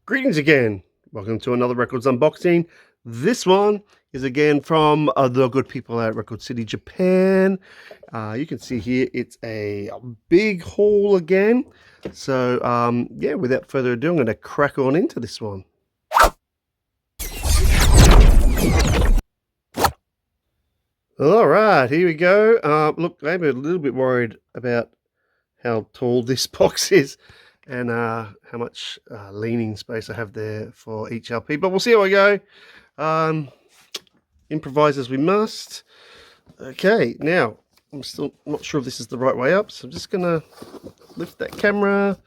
Greetings again. Welcome to another records unboxing. This one is again from the good people at Record City, Japan. You can see here it's a big haul again. So yeah, without further ado, I'm going to crack on into this one. All right, here we go. Look, I'm a little bit worried about how tall this box is and how much leaning space I have there for each LP, but we'll see how I go. Improvise as we must. Okay, now I'm still not sure if this is the right way up, so I'm just gonna lift that camera.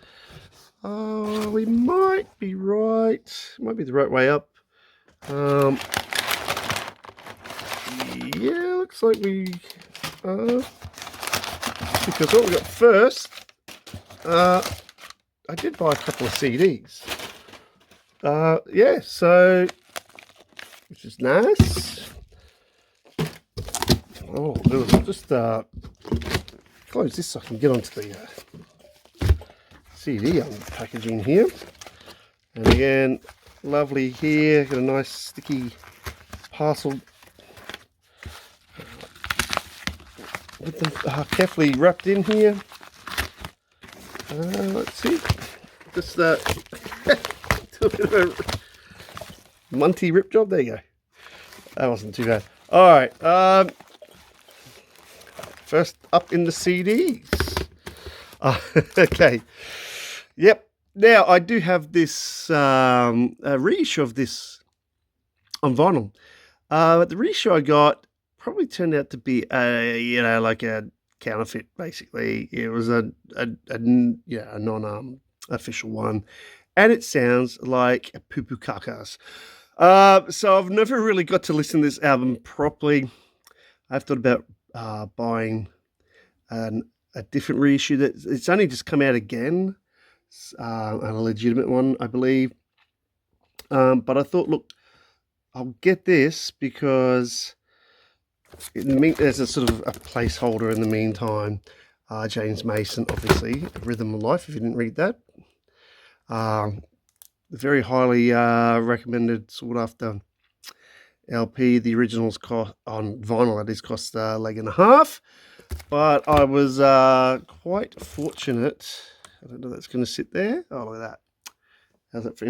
We might be right. Might be the right way up. Yeah, looks like we are. Because what we got first, I did buy a couple of CDs. Yeah, so which is nice. Oh, I'll just close this so I can get onto the CD packaging here. And again, lovely here. Got a nice sticky parcel with them carefully wrapped in here. Let's see. Just do a bit of a Munty rip job. There you go. That wasn't too bad. All right. First up in the CDs. Okay. Yep. Now I do have this a reissue of this on vinyl. But the reissue I got probably turned out to be like a counterfeit. Basically, it was a non official one, and it sounds like a poo poo carcass. So I've never really got to listen to this album properly. I've thought about buying a different reissue that it's only just come out again, a legitimate one, I believe. But I thought, look, I'll get this because there's a sort of a placeholder in the meantime. James Mason, obviously, Rhythm of Life, if you didn't read that. Very highly recommended, sought after LP. The originals cost on vinyl, that is, cost a leg and a half. But I was quite fortunate. I don't know if that's going to sit there. Oh, look at that. How's that for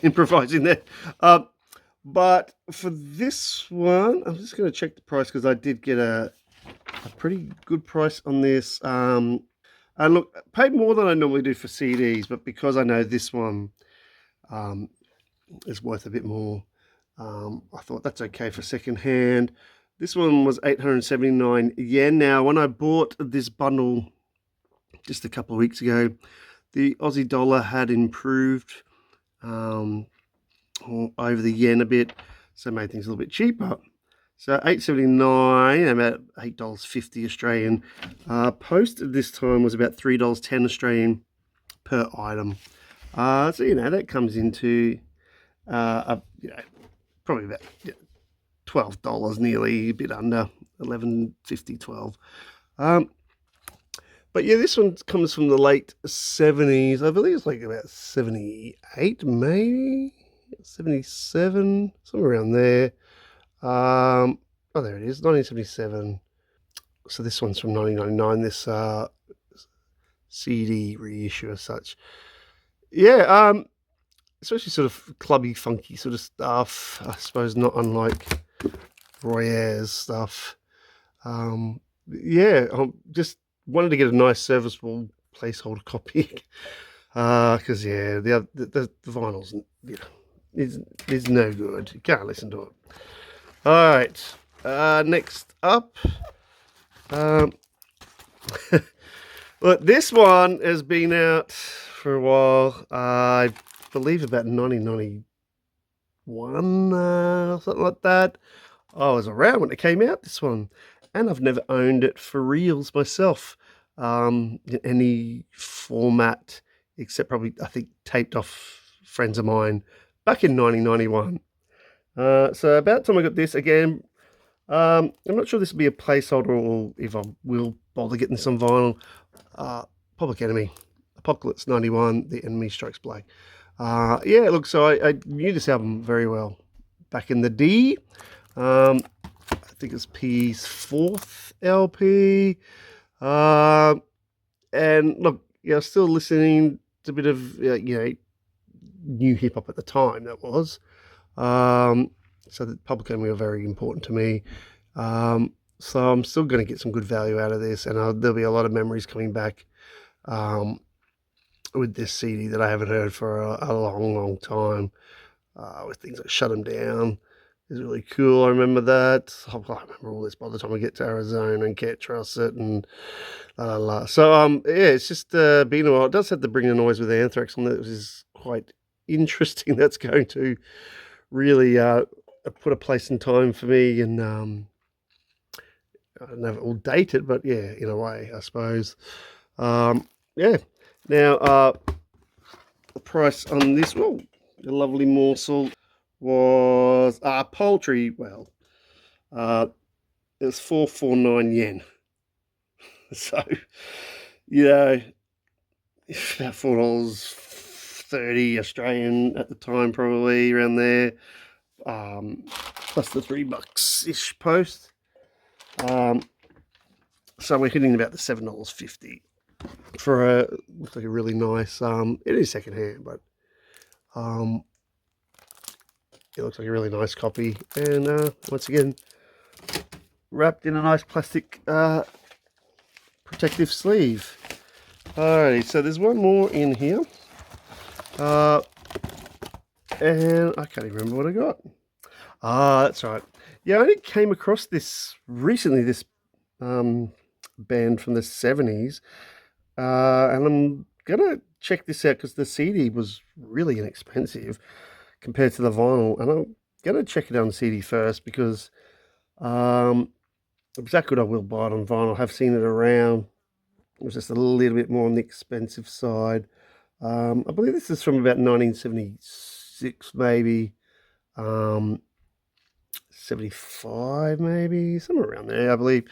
improvising there? But for this one, I'm just going to check the price because I did get a pretty good price on this. And look, I paid more than I normally do for CDs, but because I know this one is worth a bit more, I thought that's okay for second hand. This one was 879 yen. Now, when I bought this bundle just a couple of weeks ago, the Aussie dollar had improved over the yen a bit, so made things a little bit cheaper. So 879, about $8.50 Australian. Posted this time was about $3.10 Australian per item. So that comes into probably about $12 nearly, a bit under $11.50, $12. But yeah, this one comes from the late 70s. I believe it's like about 78, maybe 77, somewhere around there. Oh, there it is, 1977. So this one's from 1999. This CD reissue as such. Yeah, especially sort of clubby, funky sort of stuff. I suppose not unlike Roy Ayers stuff. Yeah, I just wanted to get a nice serviceable placeholder copy because yeah, the vinyl's is no good. You can't listen to it. All right, next up. Look, this one has been out for a while. I believe about 1991, something like that. I was around when it came out, this one, and I've never owned it for reals myself, in any format, except probably, I think, taped off friends of mine back in 1991. So about the time I got this, again, I'm not sure this will be a placeholder or if I will bother getting this on vinyl. Public Enemy, Apocalypse 91, The Enemy Strikes Black. Yeah, look, so I knew this album very well back in the day. Um, I think it's P's fourth LP. Uh, and look, yeah, still listening to a bit of new hip hop at the time. That was so the Public Enemy were very important to me. Um, so I'm still going to get some good value out of this, and there'll be a lot of memories coming back um, with this CD that I haven't heard for a long, long time. With things like Shut 'Em Down is really cool. I remember that. I remember all this by the time I get to Arizona and Can't Trust It and la la la. So yeah, it's just been a while. It does have to bring the noise with Anthrax on that, which is quite interesting. That's going to really put a place and time for me, and I don't know if it will date it, but yeah, in a way, I suppose. Yeah. Now, the price on this, well, a lovely morsel was poultry. Well, uh, it was 449 yen. So, you know, about $4.30 Australian at the time, probably around there. Plus the $3 ish post. So we're hitting about the $7.50 for looks like a really nice. It is secondhand, but it looks like a really nice copy. And once again, wrapped in a nice plastic protective sleeve. Alrighty, so there's one more in here. And I can't even remember what I got. That's right. Yeah, I only came across this recently, this band from the 70s. And I'm going to check this out because the CD was really inexpensive compared to the vinyl. And I'm going to check it on CD first because if it's that good, I will buy it on vinyl. I've seen it around. It was just a little bit more on the expensive side. I believe this is from about 1976, maybe. 75, maybe, somewhere around there, I believe.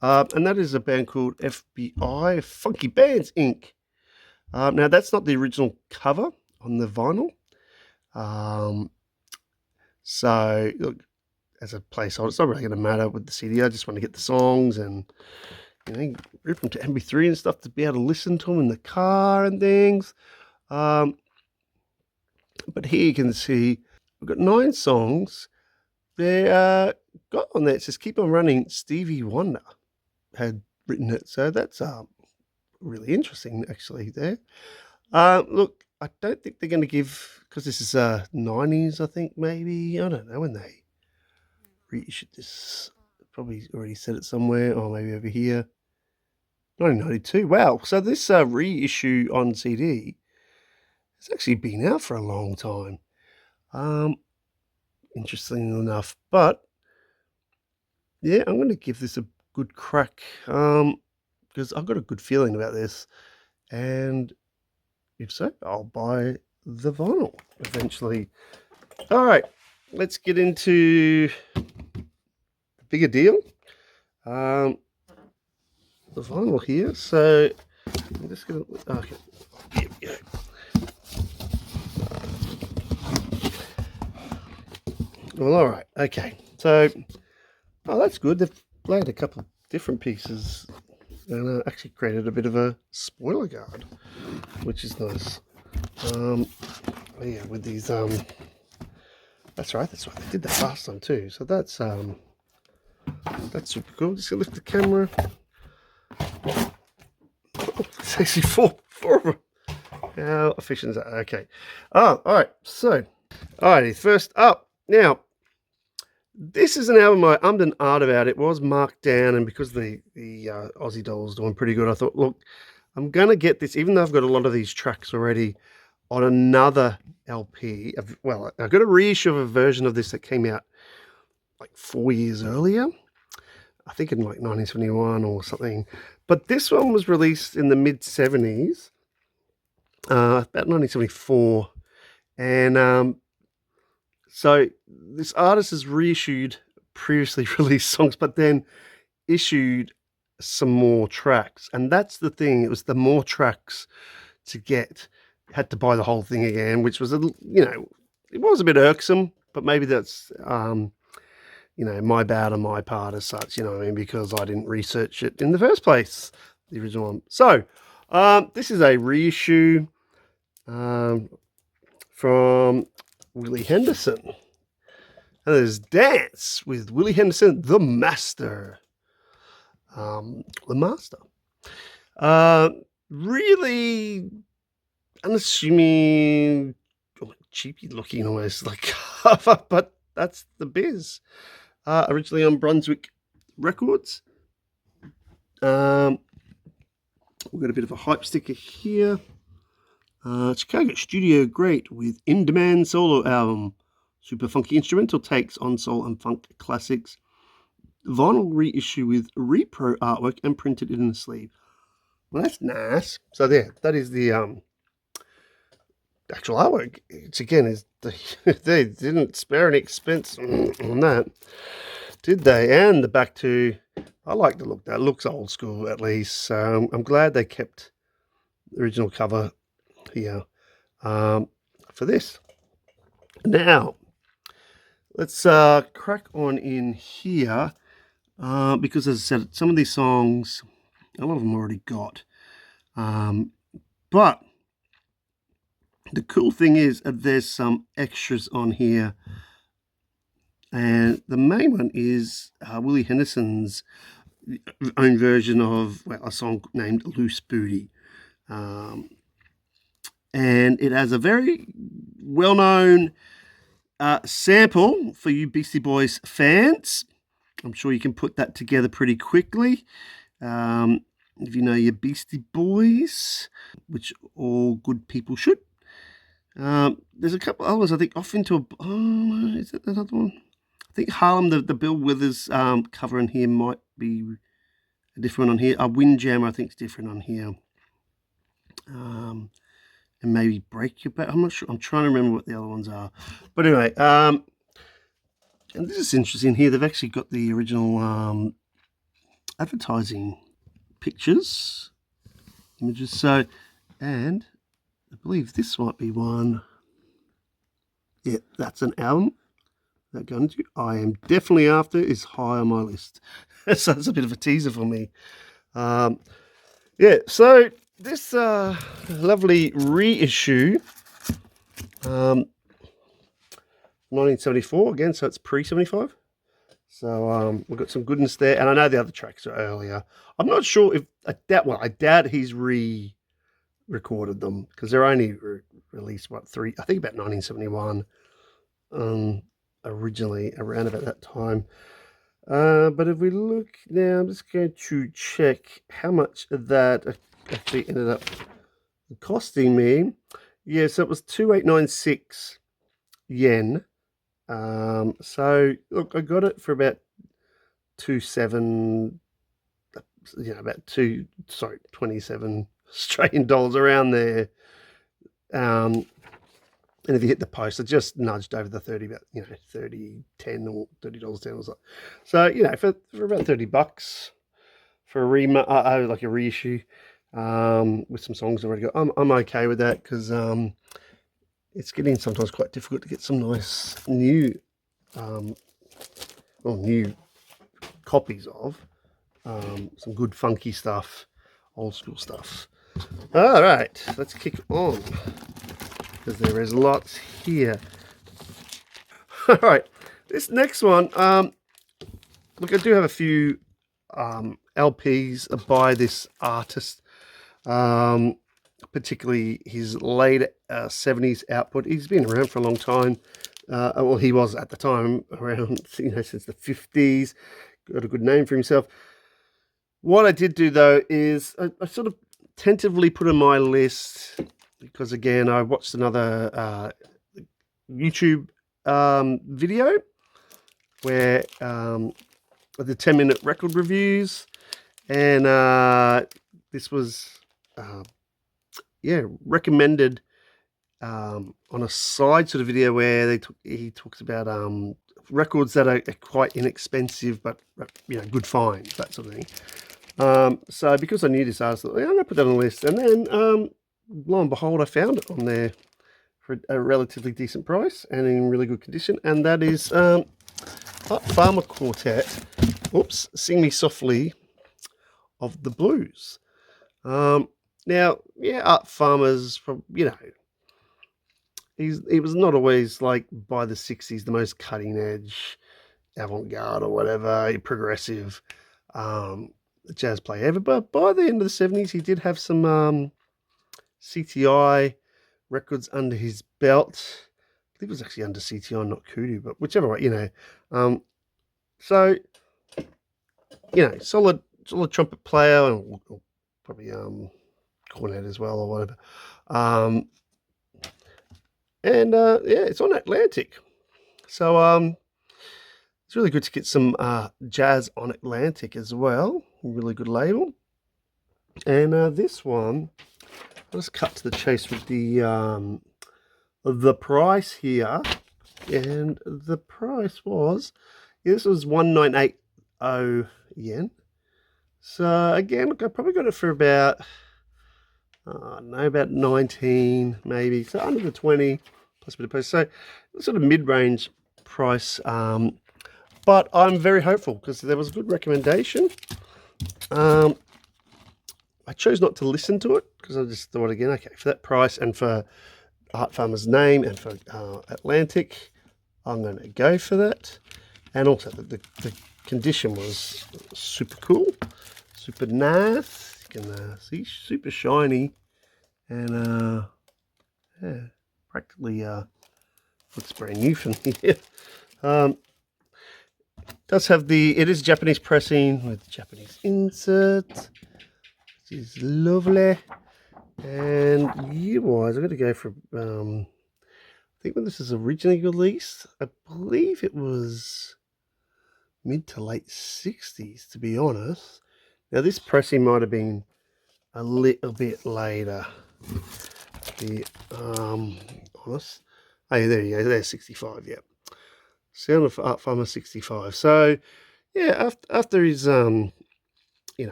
And that is a band called FBI, Funky Bands Inc. Now, that's not the original cover on the vinyl. So, look, as a placeholder, it's not really going to matter with the CD. I just want to get the songs and, rip them to MP3 and stuff to be able to listen to them in the car and things. But here you can see we've got 9 songs. They got on there. It says "Keep on Running." Stevie Wonder had written it, so that's really interesting, actually. There. Look, I don't think they're going to give because this is 90s. I think maybe I don't know when they reissued this. Probably already said it somewhere, or maybe over here. 1992. Wow. So this reissue on CD has actually been out for a long time. Interesting enough, but yeah, I'm going to give this a good crack because I've got a good feeling about this, and if so, I'll buy the vinyl eventually. All right, let's get into the bigger deal. The vinyl here. So I'm just going to. Okay, here we go. Well, all right. Okay. So, that's good. They've played a couple of different pieces and actually created a bit of a spoiler guard, which is nice. Yeah, with these. That's right. They did that last time too. So that's super cool. Just gonna lift the camera. Oh, it's actually four of them. How efficient is that? Okay. Oh, all right. So, alrighty. First up now. This is an album I ummed and ahed about. It was marked down, and because the Aussie Doll's doing pretty good, I thought, look, I'm gonna get this, even though I've got a lot of these tracks already on another LP. Well, I got a reissue of a version of this that came out like 4 years earlier. I think in like 1971 or something. But this one was released in the mid 70s, about 1974, and so this artist has reissued previously released songs, but then issued some more tracks. And that's the thing. It was the more tracks to get had to buy the whole thing again, which was it was a bit irksome, but maybe that's my bad on my part as such, you know what I mean, because I didn't research it in the first place, the original one. So, this is a reissue from Willie Henderson. And there's Dance with Willie Henderson, the Master. The Master. Really unassuming, cheapy looking almost like cover, but that's the biz. Originally on Brunswick Records. We've got a bit of a hype sticker here. Chicago Studio Great with In Demand Solo Album. Super funky instrumental takes on soul and funk classics. Vinyl reissue with repro artwork and printed in the sleeve. Well, that's nice. So there, that is the actual artwork. Which again is they didn't spare any expense on that, did they? And the back too. I like the look. That looks old school at least. So I'm glad they kept the original cover here for this. Now let's crack on in here because, as I said, some of these songs, a lot of them already got. But the cool thing is there's some extras on here. And the main one is Willie Henderson's own version of a song named Loose Booty. And it has a very well-known sample for you Beastie Boys fans. I'm sure you can put that together pretty quickly. If you know your Beastie Boys, which all good people should. There's a couple others, I think, off into a... Oh, is it another one? I think Harlem, the Bill Withers cover in here might be a different one on here. Windjammer, I think, is different on here. And maybe Break Your Back. I'm not sure. I'm trying to remember what the other ones are. But anyway, and this is interesting here. They've actually got the original advertising pictures, images. So, and I believe this might be one. Yeah, that's an album that going to I Am Definitely After is high on my list. So that's a bit of a teaser for me. Yeah, so this lovely reissue, 1974 again, so it's pre-75. So we've got some goodness there, and I know the other tracks are earlier. I'm not sure if I doubt he's re-recorded them because they're only released I think about 1971. Originally around about that time. But if we look now, I'm just going to check how much of that actually ended up costing me. Yeah, so it was 2896 yen. So look, I got it for about 27 Australian dollars around there. And if you hit the post, it just nudged over the 30, about 30, 10 or $30, 10 or something. So for about $30 for a like a reissue, with some songs already got, I'm okay with that because it's getting sometimes quite difficult to get some nice new copies of some good funky stuff, old school stuff. All right, let's kick on, because there is lots here. All right, this next one, look, I do have a few LPs by this artist, particularly his late 70s output. He's been around for a long time. Well, he was at the time around, since the 50s. Got a good name for himself. What I did do, though, is I sort of tentatively put on my list, because again, I watched another YouTube video where the 10-minute record reviews, and this was recommended on a side sort of video where he talks about records that are quite inexpensive but good finds, that sort of thing. So because I knew this artist, I'm going to put that on the list. And then lo and behold, I found it on there for a relatively decent price and in really good condition, and that is Art Farmer Quartet. Oops, Sing Me Softly of the Blues. Now, yeah, Art Farmer's from, he was not always like by the 60s the most cutting edge, avant-garde or whatever, progressive jazz player ever, but by the end of the 70s he did have some CTI records under his belt. I believe it was actually under CTI, not Kudu, but whichever way, so solid trumpet player, and probably cornet as well or whatever. It's on Atlantic, so it's really good to get some jazz on Atlantic as well. Really good label. And this one, I'll just cut to the chase with the price here. And the price was, this was 1980 yen. So again, look, I probably got it for about, about 19 maybe. So under the 20 plus a bit of post. So sort of mid-range price. But I'm very hopeful because there was a good recommendation. I chose not to listen to it because I just thought, again, okay, for that price and for Art Farmer's name and for Atlantic, I'm going to go for that. And also the condition was super cool, super nice. You can see, super shiny, and practically looks brand new from here. Does have it is Japanese pressing with Japanese insert, which is lovely. And year-wise, I'm going to go for, I think when this is originally released, I believe it was mid to late 60s, to be honest. Now, this pressing might have been a little bit later, to be honest. Oh, yeah, there you go, there's 65, yeah. Sound of Art Farmer 65. So, yeah, after his, late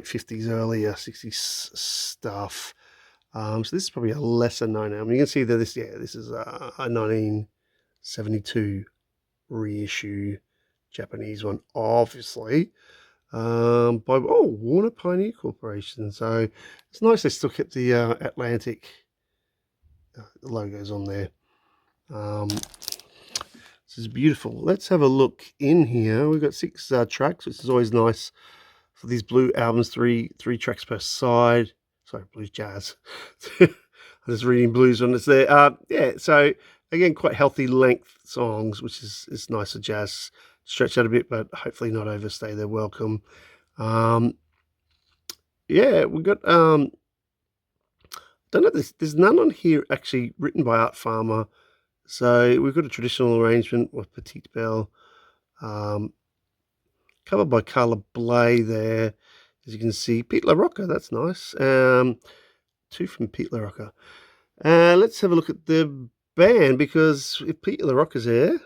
50s, early 60s stuff, so this is probably a lesser known album. You can see that this is a 1972 reissue Japanese one, obviously, by Warner Pioneer Corporation. So it's nice they still kept the Atlantic logos on there. This is beautiful. Let's have a look in here. We've got 6 tracks, which is always nice for these blue albums. Three tracks per side. Sorry, blues jazz. I'm just reading blues when it's there. So again, quite healthy length songs, which is nice for jazz. Stretch out a bit, but hopefully not overstay their welcome. We've got don't know, there's none on here actually written by Art Farmer. So we've got a traditional arrangement with Petite Belle, covered by Carla Bley there. As you can see, Pete LaRocca, that's nice. 2 from Pete LaRocca. Let's have a look at the band, because if Pete LaRocca's there,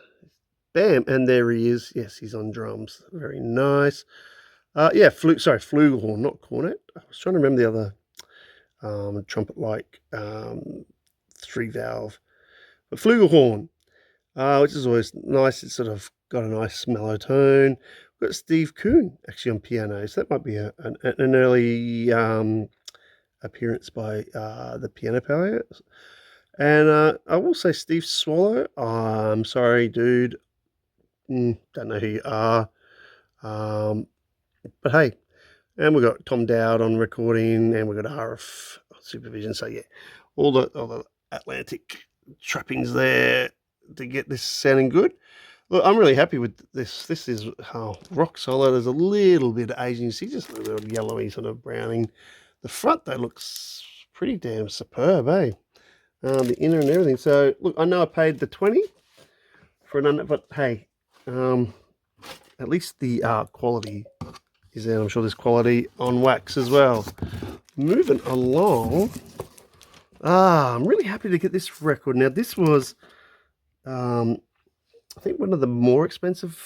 bam, and there he is. Yes, he's on drums. Very nice. Flugelhorn, not cornet. I was trying to remember the other trumpet-like 3-valve. But flugelhorn, which is always nice. It's sort of got a nice mellow tone. We've got Steve Kuhn actually on piano, so that might be an early appearance by the piano player. And I will say Steve Swallow. I'm sorry, dude. Don't know who you are. But hey, and we've got Tom Dowd on recording, and we've got RF supervision. So yeah, all the Atlantic trappings there to get this sounding good. Look, I'm really happy with this. This is rock solid. There's a little bit of Asian. You see just a little yellowy sort of browning. The front, though, looks pretty damn superb, eh? The inner and everything. So, look, I know I paid the 20 for an under, but hey, at least the quality is there. I'm sure there's quality on wax as well. Moving along. I'm really happy to get this record. Now, this was, I think, one of the more expensive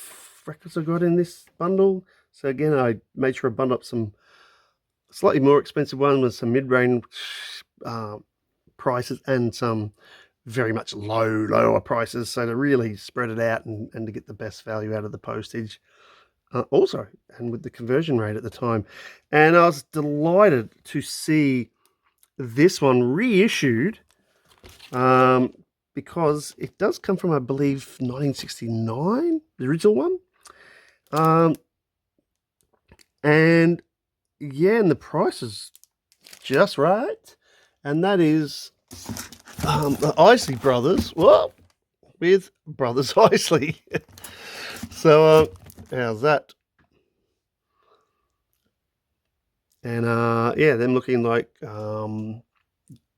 records I got in this bundle. So again, I made sure I bundled up some slightly more expensive ones with some mid-range prices and some very much lower prices. So to really spread it out and to get the best value out of the postage. Also, and with the conversion rate at the time. And I was delighted to see this one reissued, because it does come from, I believe, 1969, the original one. And yeah, and the price is just right. And that is the Isley Brothers, well, with Brothers Isley. So how's that? And yeah, them looking like I don't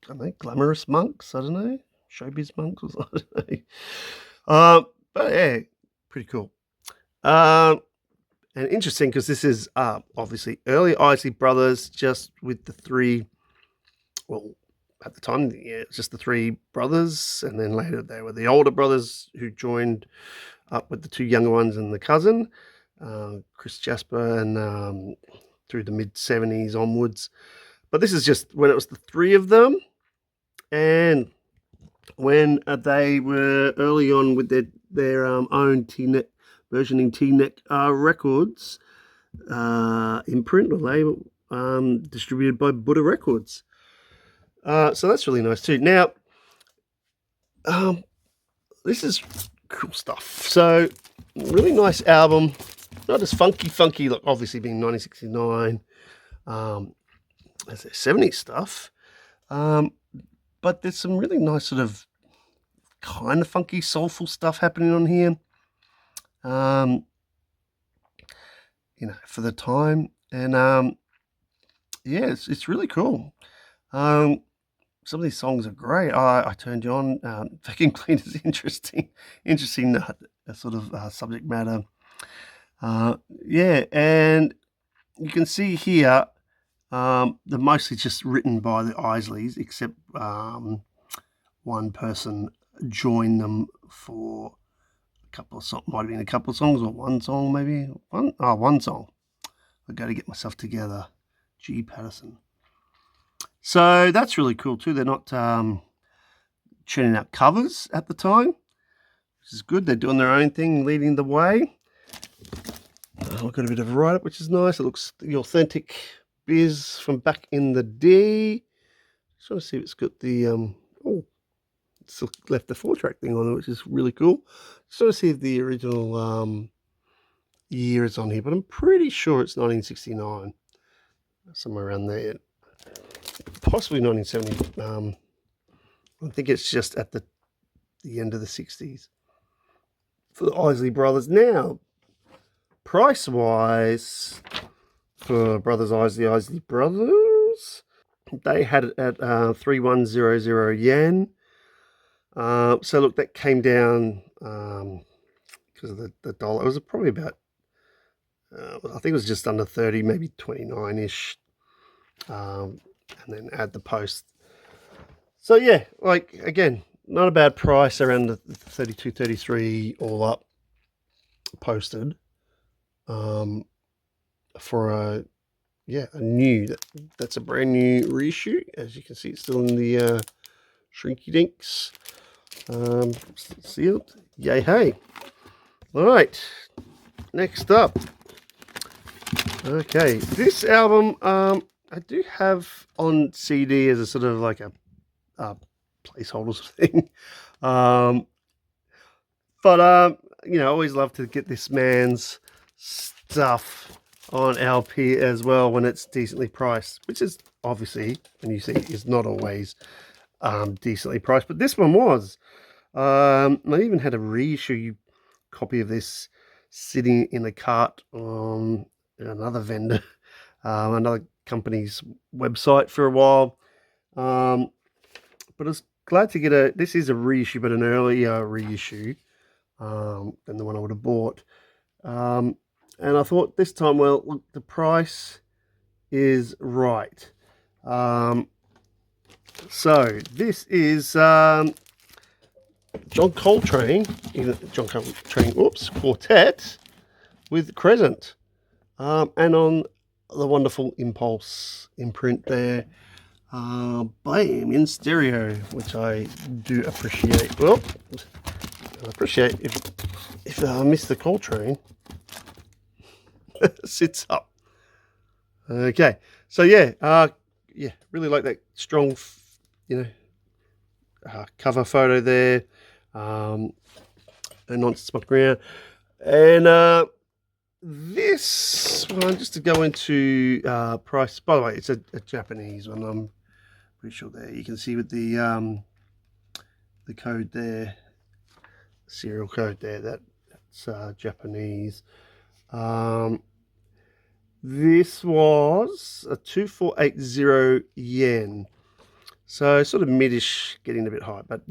know, glamorous monks. I don't know, showbiz monks. Or I don't know. But yeah, pretty cool. And interesting because this is obviously early Isley Brothers, just with the three. Well, at the time, yeah, it's just the three brothers, and then later they were the older brothers who joined up with the two younger ones and the cousin, Chris Jasper, and through the mid-70s onwards. But this is just when it was the three of them, and when they were early on with their own T-Neck, versioning T-Neck records, imprint or label, distributed by Buddha Records. So that's really nice too. Now, this is cool stuff. So, really nice album. Not as funky, like obviously being 1969, as their 70s stuff. But there's some really nice sort of kind of funky, soulful stuff happening on here. You know, for the time. And yeah, it's really cool. Some of these songs are great. I turned you on. Vacuum Cleaner is interesting sort of subject matter. Yeah, and you can see here they're mostly just written by the Isleys, except one person joined them for a couple of songs. Might have been a couple of songs or one song, maybe one song. I got to get myself together. G. Patterson. So that's really cool too. They're not churning out covers at the time, which is good. They're doing their own thing, leading the way. I've got a bit of a write-up, which is nice. It looks the authentic biz from back in the day. Just want to see if it's got the it's left the 4-track thing on it, which is really cool. Just want to see if the original year is on here, but I'm pretty sure it's 1969, somewhere around there. Possibly 1970. I think it's just at the end of the 60s for the Isley Brothers. Now, price-wise, for Brothers Isley Brothers, they had it at 3100 yen. So look, that came down because of the dollar. It was probably about, I think it was just under 30, maybe 29-ish. And then add the post. So yeah, like again, not a bad price, around the 32, 33 all up posted. For a new, that's a brand new reissue. As you can see, it's still in the shrinky dinks. Sealed. Yay hey. All right. Next up. Okay, this album I do have on CD as a sort of like a placeholder sort of thing. But you know, I always love to get this man's stuff on LP as well when it's decently priced, which is obviously, when you see, is not always decently priced, but this one was. I even had a reissue copy of this sitting in a cart on another vendor, another company's website for a while. But I was glad to get this is a reissue, but an earlier reissue than the one I would have bought. And I thought this time, well, look, the price is right. So this is John Coltrane Quartet with Crescent, and on the wonderful Impulse imprint there. Bam in stereo, which I do appreciate. Well, I appreciate if Mr. Coltrane sits up. Okay, so yeah, really like that strong, cover photo there, and non-spot ground, and this one, just to go into price. By the way, it's a Japanese one. I'm pretty sure there you can see with the code there, serial code there. That's Japanese. This was a 2480 yen. So sort of midish, getting a bit high, but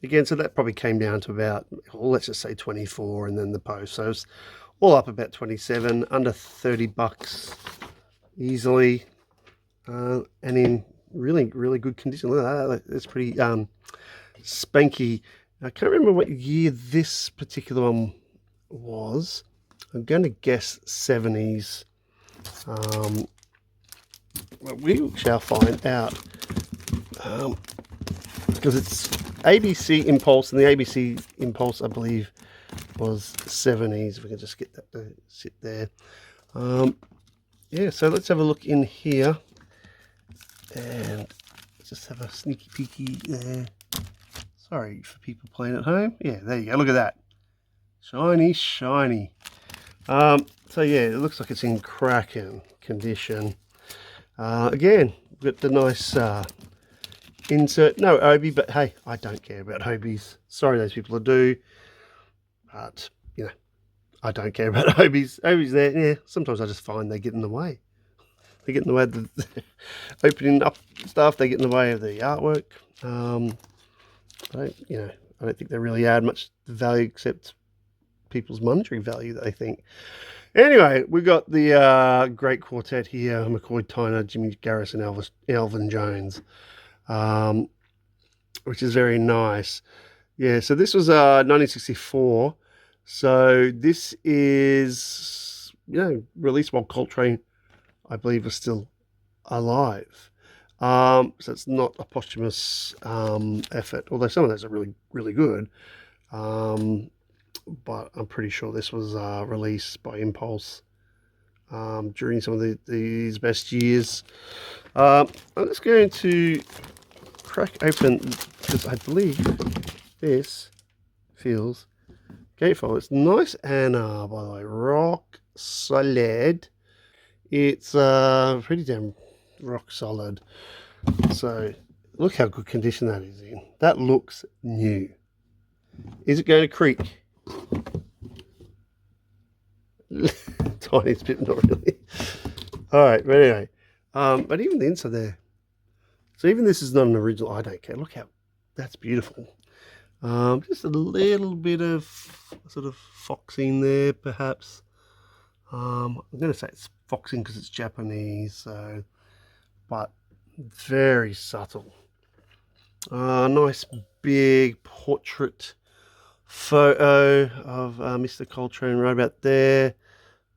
again, so that probably came down to about, well, let's just say 24, and then the post. So it's all up about 27, under 30 bucks easily, and in really, really good condition. Look at that, it's pretty spanky. I can't remember what year this particular one was. I'm going to guess 70s. We shall find out. Because it's ABC Impulse, and the ABC Impulse, I believe, was 70s. If we can just get that to sit there. So let's have a look in here. And just have a sneaky peeky there. Sorry for people playing at home. Yeah, there you go. Look at that. Shiny, shiny. So yeah, it looks like it's in cracking condition. Again, we've got the nice insert. No Obi, but hey, I don't care about Obies. Sorry, those people who do. But, I don't care about Obies. Obies there, yeah, sometimes I just find they get in the way. They get in the way of the opening up stuff. They get in the way of the artwork. I don't think they really add much value except people's monetary value, they think. Anyway, we've got the great quartet here: McCoy Tyner, Jimmy Garrison, Elvin Jones, which is very nice. Yeah, so this was 1964. So this is, released while Coltrane, I believe, was still alive. So it's not a posthumous effort, although some of those are really, really good. But I'm pretty sure this was released by Impulse during some of these best years. I'm just going to crack open, because I believe this feels gatefold. It's nice and, by the way, rock solid. It's pretty damn rock solid. So look how good condition that is in. That looks new. Is it going to creak? Tiny bit, not really. All right, but anyway, but even the inside there. So even this is not an original. I don't care. Look how that's beautiful. Just a little bit of sort of foxing there, perhaps. I'm going to say it's foxing because it's Japanese, so, but very subtle. Nice big portrait photo of Mr. Coltrane right about there.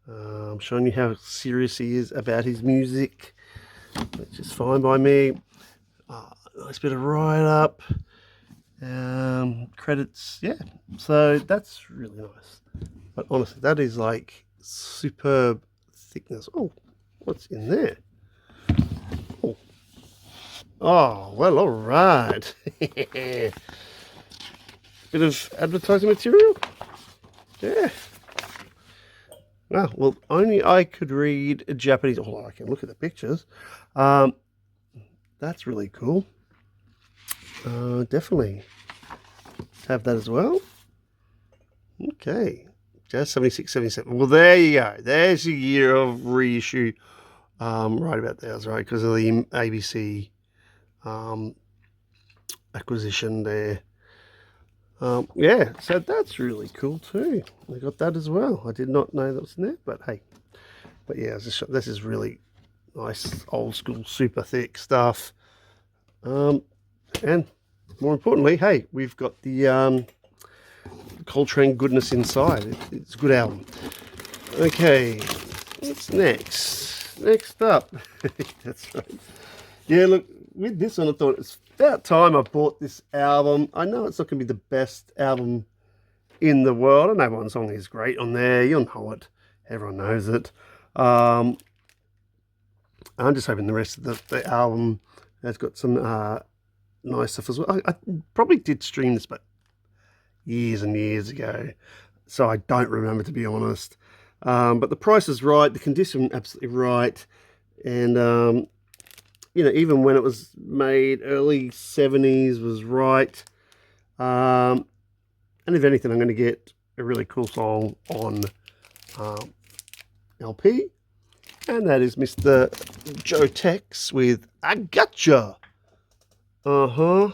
I'm showing you how serious he is about his music, which is fine by me. Nice bit of write-up. Credits, yeah. So that's really nice. But honestly, that is like superb thickness. Oh, what's in there? Oh, well, all right. Bit of advertising material. Yeah. Well, only I could read Japanese. Oh, I can look at the pictures. That's really cool. Definitely have that as well. Okay. Just 76, 77. Well, there you go. There's a year of reissue. Right about there, right, because of the ABC acquisition there. Yeah, so that's really cool too. We got that as well. I did not know that was in there, but hey. But yeah, this is really nice, old school, super thick stuff. And more importantly, hey, we've got the Coltrane goodness inside. It's a good album. Okay, what's next? next up. That's right. Yeah, look, with this one, I thought it's about time I bought this album. I know it's not going to be the best album in the world. I know one song is great on there. You'll know it. Everyone knows it. I'm just hoping the rest of the album has got some nice stuff as well. I probably did stream this, but years and years ago, so I don't remember, to be honest. But the price is right, the condition absolutely right, and you know, even when it was made, early 70s was right. And if anything, I'm going to get a really cool song on LP, and that is Mr. Joe Tex with I Gotcha. And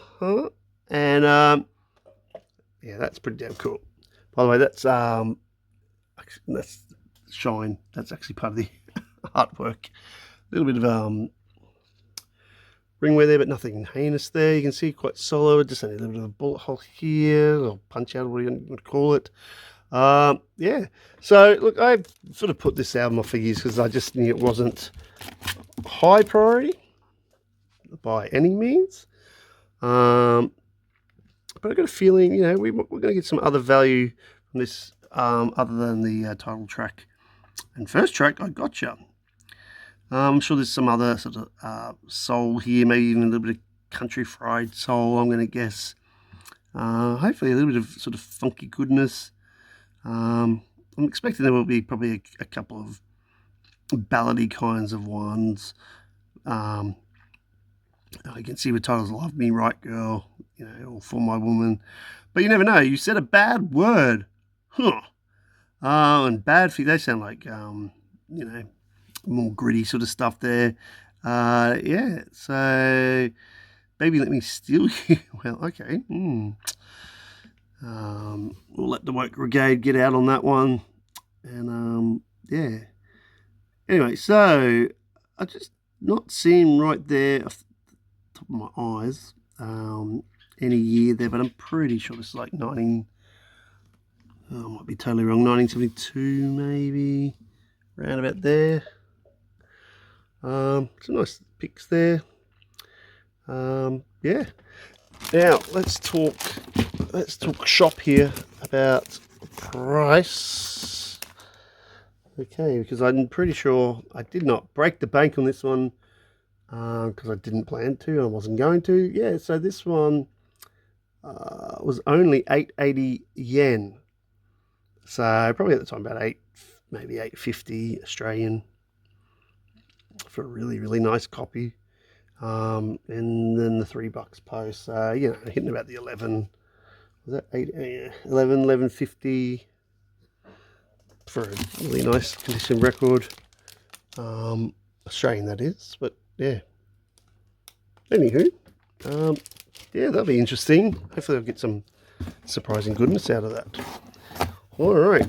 yeah, that's pretty damn cool. By the way, that's Shine. That's actually part of the artwork. A little bit of ringwear there, but nothing heinous there. You can see quite solid. Just only a little bit of a bullet hole here, or punch out, or whatever you would call it. Yeah. So look, I've sort of put this album off for years because I just knew it wasn't high priority by any means. But I got a feeling, you know, we're going to get some other value from this, other than the title track and first track, I Gotcha. I'm sure there's some other sort of soul here, maybe even a little bit of country fried soul, I'm going to guess. Hopefully a little bit of sort of funky goodness. I'm expecting there will be probably a couple of ballady kinds of ones. You can see with titles Love Me Right Girl, you know, or For My Woman. But you never know. You said a bad word. Huh. And Bad Feet, they sound like, you know, more gritty sort of stuff there. Yeah, so Baby Let Me Steal You. Well, okay. We'll let the Woke Brigade get out on that one. And, yeah. Anyway, so I just not seeing right there off the top of my eyes any year there, but I'm pretty sure this is like I might be totally wrong, 1972 maybe, around about there. Some nice pics there. Yeah. Now let's talk shop here about price. Okay, because I'm pretty sure I did not break the bank on this one because I didn't plan to. I wasn't going to. Yeah, so this one was only 880 yen. So probably at the time about maybe 850 Australian for a really, really nice copy. And then the $3 post. You know, hitting about the 11. Was that 11.50 for a really nice condition record. Australian, that is. But yeah. Anywho, yeah, that'll be interesting. Hopefully I'll get some surprising goodness out of that. All right.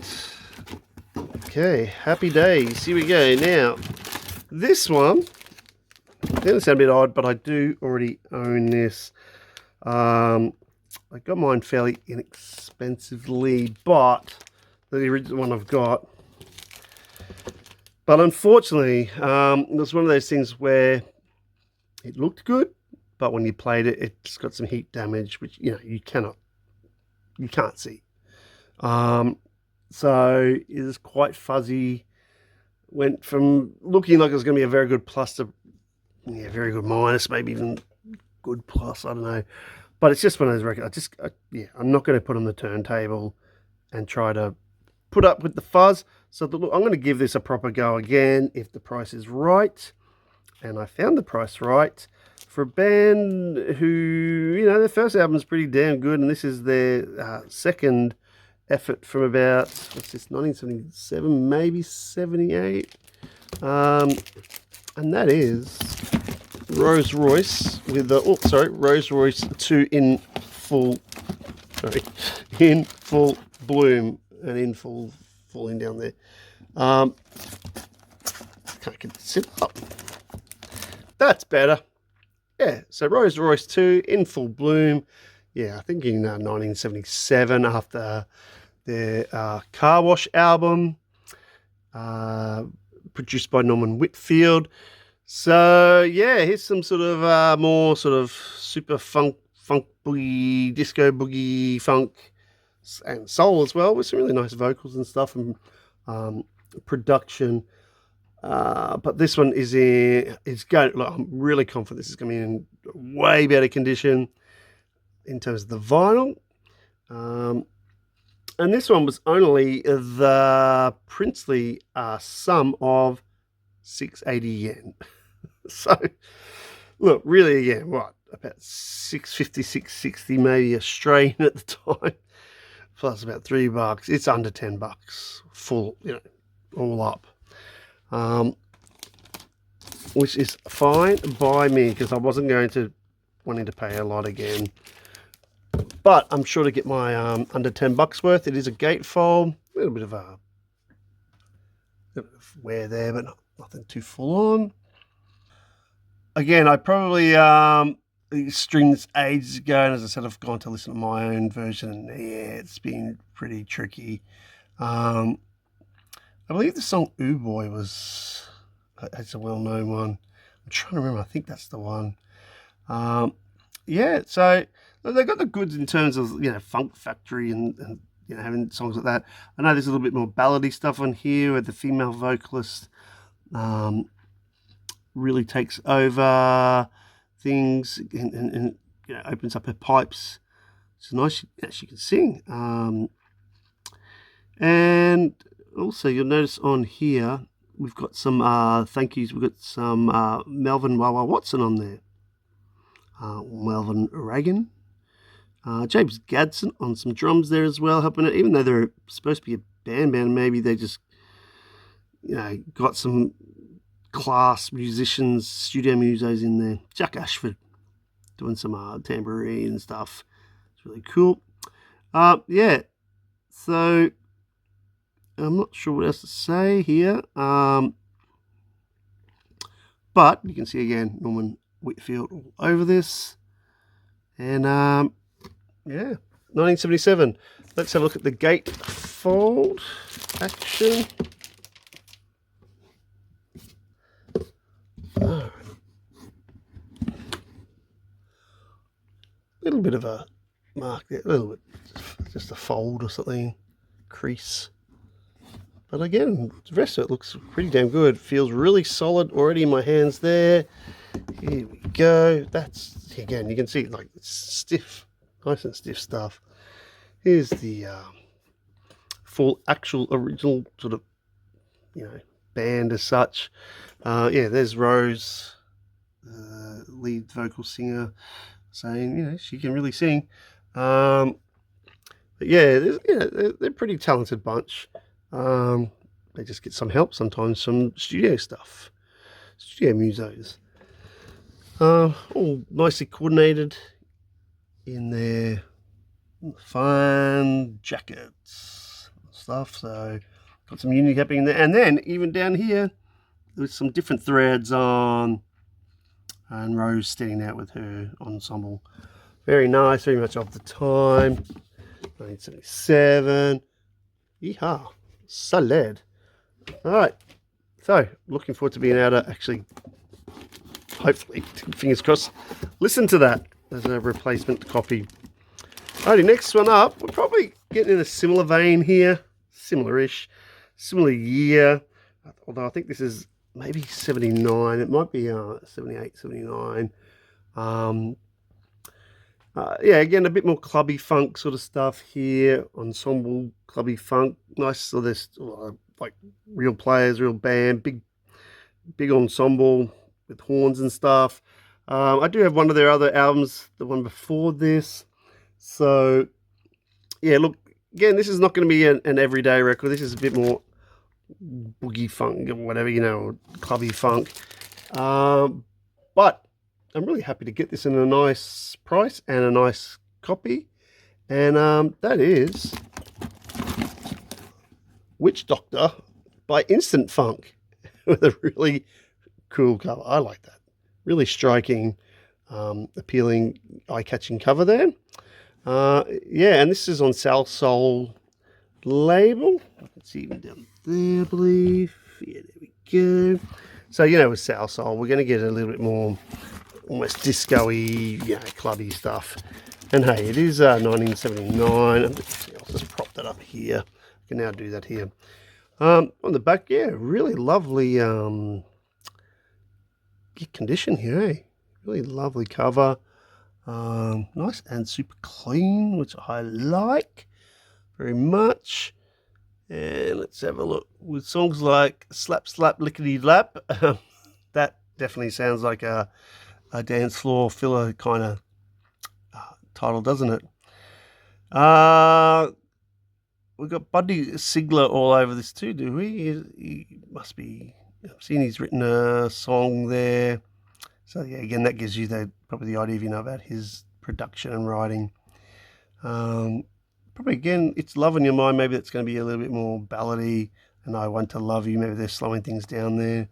Okay, happy days. Here we go. Now, this one, it's going to sound a bit odd, but I do already own this. I got mine fairly inexpensively, but the original one I've got. But unfortunately, it was one of those things where it looked good, but when you played it, it's got some heat damage, which, you know, you can't see. So it is quite fuzzy. Went from looking like it was going to be a very good plus to, yeah, very good minus, maybe even good plus, I don't know. But it's just one of those records. I'm not going to put on the turntable and try to put up with the fuzz. So look, I'm going to give this a proper go again if the price is right. And I found the price right for a band who, you know, their first album is pretty damn good, and this is their second effort from about, what's this, 1977, maybe 78. And that is Rolls Royce with the, Rolls Royce 2 in full bloom, and in full falling down there. Can't get it sit up. That's better. Yeah, so Rolls Royce 2 in full bloom. Yeah, I think in 1977 after their Car Wash album. produced by Norman Whitfield. So yeah, here's some sort of more sort of super funk boogie, disco boogie funk and soul as well, with some really nice vocals and stuff and production. But this one it's going. Look, I'm really confident this is going to be in way better condition in terms of the vinyl. And this one was only the princely sum of 680 yen. So, look, really, again, what, about 650, 660, maybe Australian at the time, plus about $3. It's under $10, full, all up. Which is fine by me, because I wasn't wanting to pay a lot again. But I'm sure to get my under $10 worth. It is a gatefold, a little bit of wear there, but nothing too full on. Again, I probably stringed this ages ago, and as I said, I've gone to listen to my own version, and yeah, it's been pretty tricky. I believe the song "Ooh Boy" it's a well-known one. I'm trying to remember. I think that's the one. Yeah, so they got the goods in terms of Funk Factory and having songs like that. I know there's a little bit more ballady stuff on here, where the female vocalist really takes over things and opens up her pipes. It's nice. She can sing. And also you'll notice on here we've got some thank yous. We've got some Melvin Wawa Watson on there. Melvin Reagan. James Gadsden on some drums there as well, helping it, even though they're supposed to be a band, maybe they just got some class musicians, studio musos in there. Jack Ashford doing some tambourine and stuff. It's really cool. Yeah, so I'm not sure what else to say here. But you can see again Norman Whitfield all over this. And yeah, 1977. Let's have a look at the gatefold action. Little bit of a mark there, a little bit, just a fold or something, crease. But again, the rest of it looks pretty damn good. Feels really solid already in my hands there. Here we go. That's, again, you can see like it's stiff, nice and stiff stuff. Here's the full actual original sort of, band as such. Yeah, there's Rose, lead vocal singer, saying, she can really sing. But yeah, they're a pretty talented bunch. They just get some help sometimes from studio stuff, studio musos. All nicely coordinated in their fine jackets stuff. So got some unique happening there. And then even down here, there's some different threads on, and Rose standing out with her ensemble. Very nice, very much of the time. 1977. Yeehaw. Solid. All right. So, looking forward to being able to actually, hopefully, fingers crossed, listen to that as a replacement copy. Alrighty, next one up. We're probably getting in a similar vein here. Similar-ish. Similar year. Although I think this is maybe 79. It might be 78, 79. Yeah, again, a bit more clubby funk sort of stuff here. Ensemble, clubby funk. Nice, so there's like real players, real band, big ensemble with horns and stuff. I do have one of their other albums, the one before this. So, yeah, look, again, this is not going to be an everyday record. This is a bit more boogie funk or whatever, or clubby funk. But I'm really happy to get this in a nice price and a nice copy. And that is Witch Doctor by Instant Funk with a really cool cover. I like that. Really striking, appealing, eye-catching cover there. Yeah, and this is on Sal Soul label. I can see even down there, I believe. Yeah, there we go. So, you know, with South Soul, we're going to get a little bit more almost disco-y, you know, clubby stuff. And hey, it is 1979. I'll just prop that up here. I can now do that here. On the back, yeah, really lovely condition here, eh? Really lovely cover. Nice and super clean, which I like very much. And let's have a look with songs like Slap Slap Lickety Lap. That definitely sounds like a dance floor filler kind of title, doesn't it? We've got Buddy Sigler all over this too, do we? He must be. I've seen he's written a song there. So yeah, again, that gives you probably the idea if you know about his production and writing. Probably again, It's Love on Your Mind. Maybe it's going to be a little bit more ballady. And I Want to Love You. Maybe they're slowing things down there.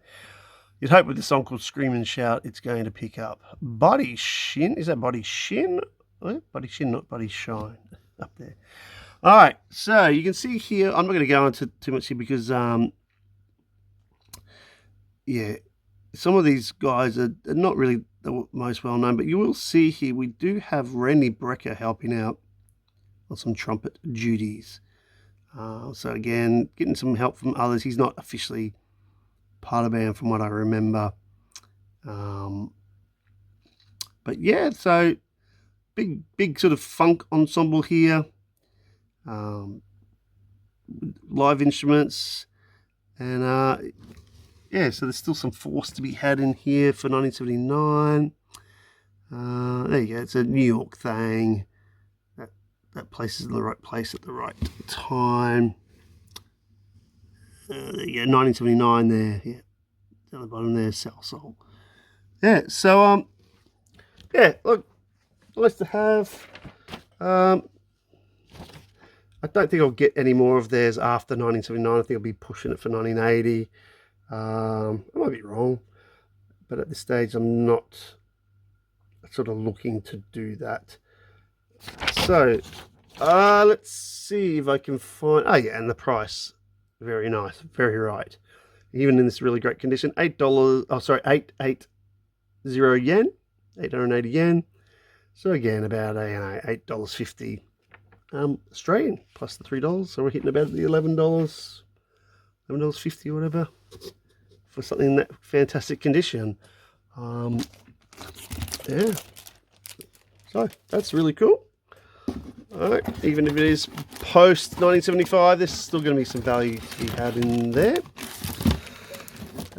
You'd hope with the song called Scream and Shout, it's going to pick up. Body Shin. Is that Body Shin? Oh, Body Shin, not Body Shine. Up there. All right. So you can see here, I'm not going to go into too much here because, yeah, some of these guys are not really the most well known, but you will see here we do have Randy Brecker helping out on some trumpet duties. So again, getting some help from others. He's not officially part of the band from what I remember. But yeah, so big sort of funk ensemble here. Live instruments. And yeah, so there's still some force to be had in here for 1979. There you go. It's a New York thing. That place is in the right place at the right time. There you go, 1979 there. Yeah, down the bottom there, South Soul. Yeah, so yeah, look, nice to have. I don't think I'll get any more of theirs after 1979. I think I'll be pushing it for 1980. I might be wrong, but at this stage, I'm not sort of looking to do that. So, let's see if I can find. Oh yeah, and the price, very nice, very right. Even in this really great condition, $8. Oh, sorry, 880 yen, 880 yen. So again, about $8.50 Australian plus the $3. So we're hitting about the $11.50 or whatever for something in that fantastic condition. Yeah. So that's really cool. All right, even if it is post 1975, there's still going to be some value to be had in there.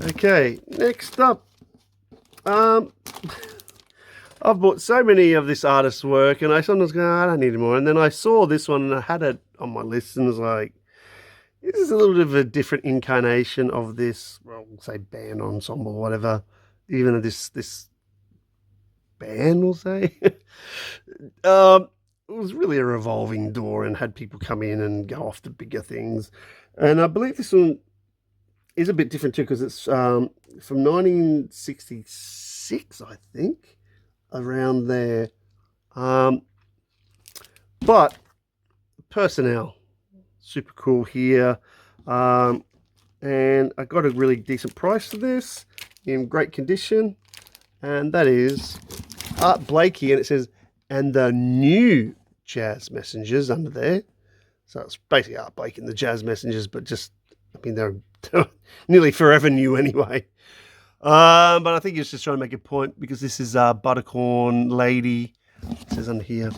Okay, next up, I've bought so many of this artist's work, and I sometimes go, I don't need more. And then I saw this one, and I had it on my list, and was like, this is a little bit of a different incarnation of this, well, we'll say band ensemble, whatever. Even this band, we'll say. It was really a revolving door and had people come in and go off to bigger things. And I believe this one is a bit different too, because it's from 1966, I think, around there. But personnel, super cool here. And I got a really decent price for this in great condition. And that is Art Blakey, and it says, and the new Jazz Messengers under there. So it's basically Art Blakey and the Jazz Messengers, but just, I mean, they're nearly forever new anyway. But I think he's just trying to make a point, because this is Buttercorn Lady, it says under here.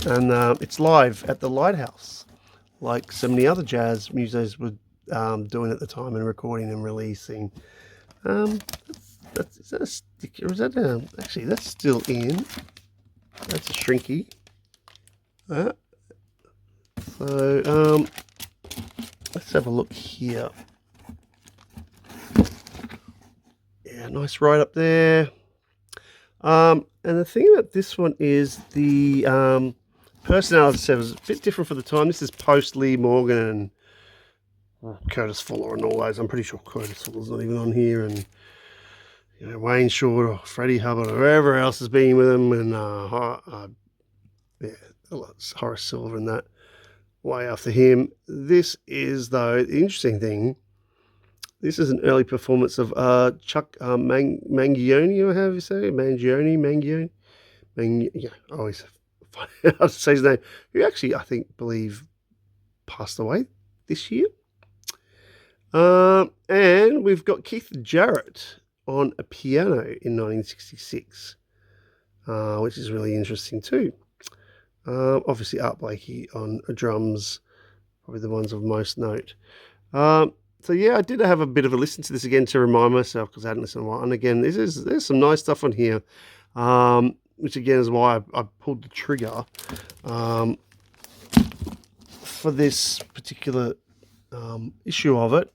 And it's live at the Lighthouse, like so many other jazz musos were doing at the time and recording and releasing. Is that a sticker? Is that actually, that's still in. That's a shrinky. So let's have a look here. Yeah, nice right up there. And the thing about this one is the personality was a bit different for the time. This is post Lee Morgan and Curtis Fuller and all those. I'm pretty sure Curtis Fuller's not even on here, and you know, Wayne Short or Freddie Hubbard or whoever else has been with them, and yeah, Horace Silver and that way after him. This is, though, the interesting thing. This is an early performance of Chuck Mangione, or however you say it, Mangione. Yeah, I always find out how to say his name. Who actually, I believe, passed away this year. And we've got Keith Jarrett on a piano in 1966, which is really interesting too. Obviously, Art Blakey on drums, probably the ones of most note. So yeah, I did have a bit of a listen to this again to remind myself, because I hadn't listened in a while. And again, there's some nice stuff on here, which again is why I pulled the trigger for this particular issue of it.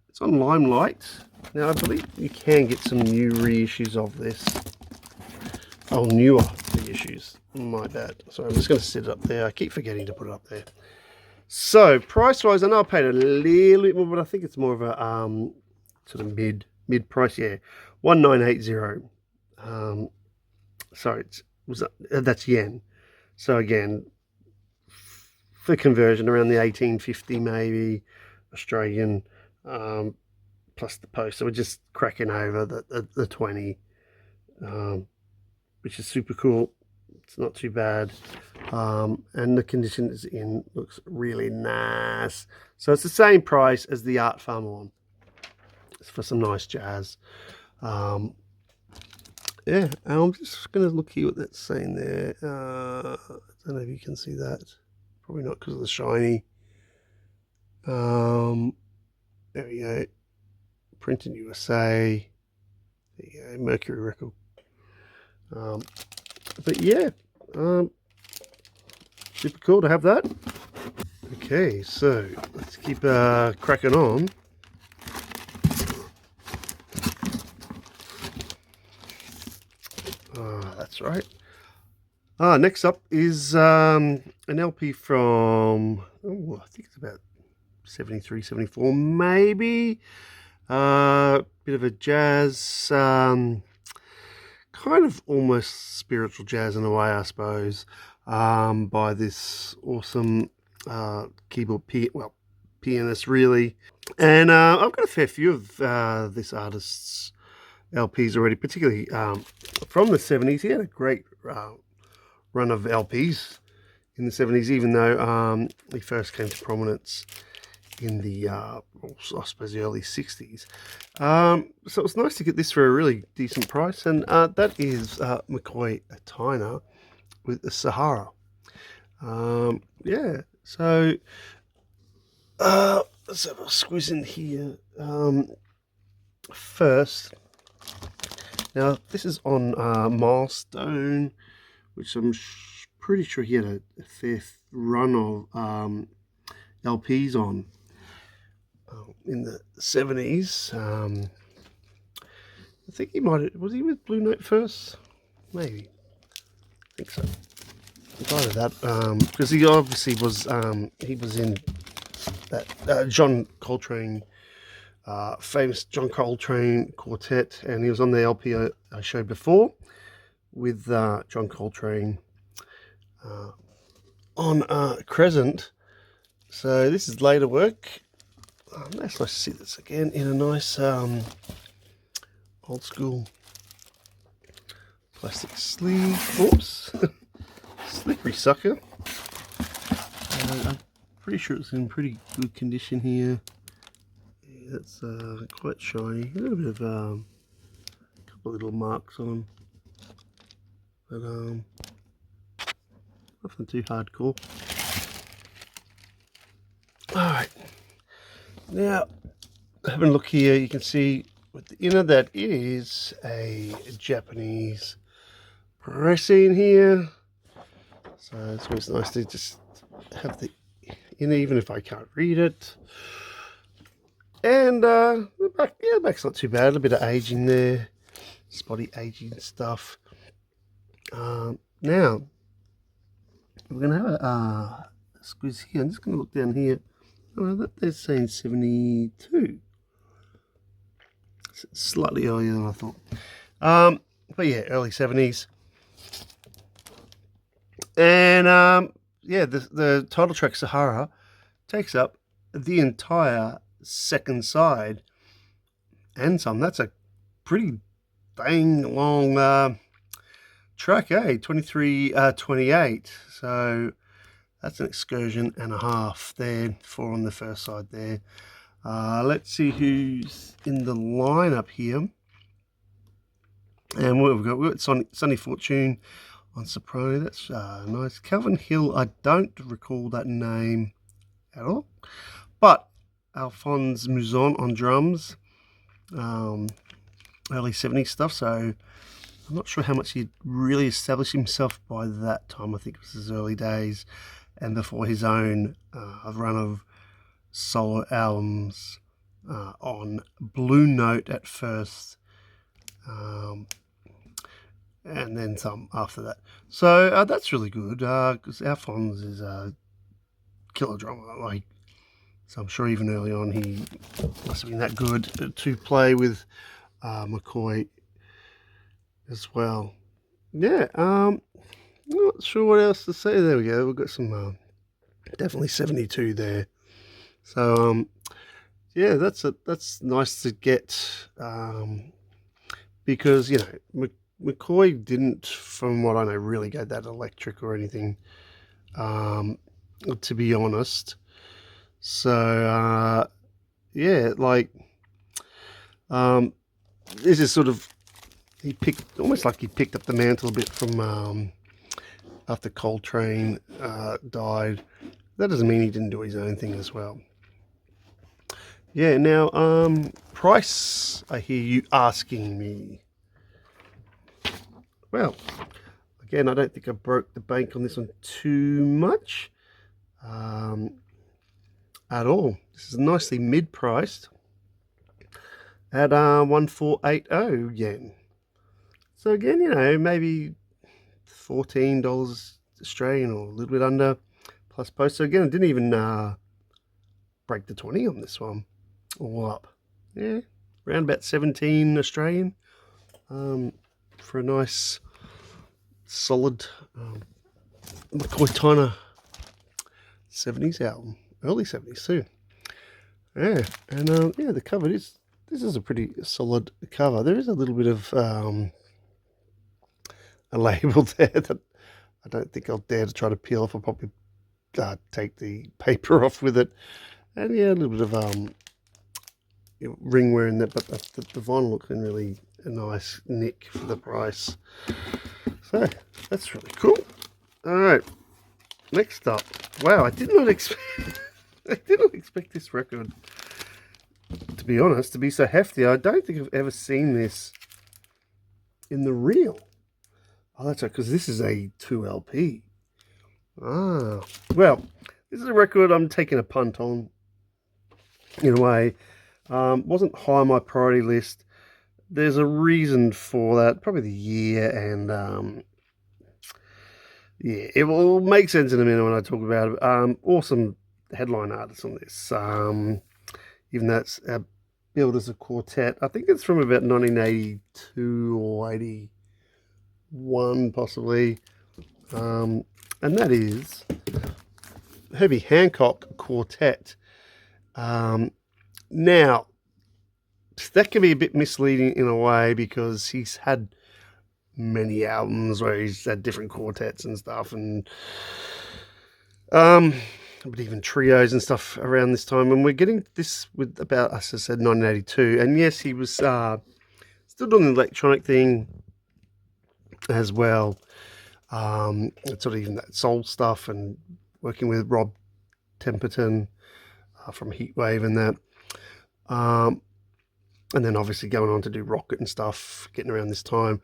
It's on Limelight. Now I believe you can get some new reissues of this. Oh, newer reissues. My bad. Sorry, I'm just going to sit it up there. I keep forgetting to put it up there. So price-wise, I know I paid a little bit more, but I think it's more of a sort of mid price. Yeah, 1980. Sorry, that's yen. So again, for conversion, around the 1850 maybe Australian, plus the post. So we're just cracking over the 20, which is super cool. It's not too bad. And the condition it's in looks really nice. So it's the same price as the Art Farmer one. It's for some nice jazz. Yeah, I'm just going to look here what that's saying there. I don't know if you can see that. Probably not because of the shiny. There we go. Printed USA. There you go. Mercury record. But yeah, super cool to have that. Okay, so let's keep cracking on. That's right. Next up is an LP from, I think it's about 73, 74 maybe. Bit of a jazz, kind of almost spiritual jazz in a way, I suppose, by this awesome keyboard pianist, really. And I've got a fair few of this artist's LPs already, particularly from the 70s. He had a great run of LPs in the 70s, even though he first came to prominence in the, I suppose, the early 60s. So it was nice to get this for a really decent price, and that is McCoy Tyner with the Sahara. Yeah, so let's have a squeeze in here first. Now, this is on Milestone, which I'm pretty sure he had a fair run of LPs on in the 70s. I think was he with Blue Note first? Maybe. I think so. Either that, because he obviously was, he was in that John Coltrane, famous John Coltrane quartet, and he was on the LP I showed before with John Coltrane on Crescent. So this is later work. That's nice to see this again in a nice old school plastic sleeve. Oops. Slippery sucker. I'm pretty sure it's in pretty good condition here. Yeah, that's quite shiny. A little bit of a couple of little marks on them, but nothing too hardcore. Alright, now having a look here, you can see with the inner that it is a Japanese pressing here. So it's always nice to just have the inner, even if I can't read it. And the back's not too bad. A bit of aging there, spotty aging stuff. Now we're gonna have a squeeze here. I'm just gonna look down here. Oh, they're saying 72. It's slightly earlier than I thought. But yeah, early 70s. And yeah, the title track Sahara takes up the entire second side and some. That's a pretty dang long track, 23:28. So that's an excursion and a half there, 4 on the first side there. Let's see who's in the lineup here. And we've got Sunny Fortune on soprano. That's nice. Calvin Hill, I don't recall that name at all. But Alphonse Mouzon on drums. Early 70s stuff, so I'm not sure how much he'd really established himself by that time. I think it was his early days and before his own run of solo albums on Blue Note at first, and then some after that. So that's really good, because Alphonse is a killer drummer. So I'm sure even early on he must have been that good to play with McCoy as well. Yeah, I'm not sure what else to say. There we go. We've got some definitely 72 there. So yeah, that's nice to get, because McCoy didn't, from what I know, really go that electric or anything, to be honest. So yeah, this is sort of, he picked up the mantle a bit from after Coltrane died. That doesn't mean he didn't do his own thing as well. Yeah, now price, I hear you asking me. Well, again, I don't think I broke the bank on this one too much at all. This is nicely mid-priced at 1480 yen. So again, maybe $14 Australian or a little bit under plus post. So again, I didn't even break the 20 on this one. All up. Yeah, around about 17 Australian for a nice solid McCoy Tyner 70s album. Early 70s too. Yeah, and yeah, the cover this is a pretty solid cover. There is a little bit of a label there that I don't think I'll dare to try to peel off. I'll probably take the paper off with it. And yeah, a little bit of ring wear in that, but the vinyl looks in really a nice nick for the price. So that's really cool. All right, next up. Wow, I did not expect this record, to be honest, to be so hefty. I don't think I've ever seen this in the reel. Oh, that's right, because this is a 2LP. Ah, well, this is a record I'm taking a punt on, in a way. Wasn't high on my priority list. There's a reason for that, probably the year, and yeah, it will make sense in a minute when I talk about it. Awesome headline artists on this. Even though it's billed as a quartet, I think it's from about 1982 or 81, possibly. And that is Herbie Hancock Quartet. Now, that can be a bit misleading in a way because he's had many albums where he's had different quartets and stuff, and but even trios and stuff around this time. And we're getting this with about, as I said, 1982. And yes, he was still doing the electronic thing as well. Sort of even that soul stuff and working with Rob Temperton from Heatwave and that. And then obviously going on to do Rocket and stuff, getting around this time.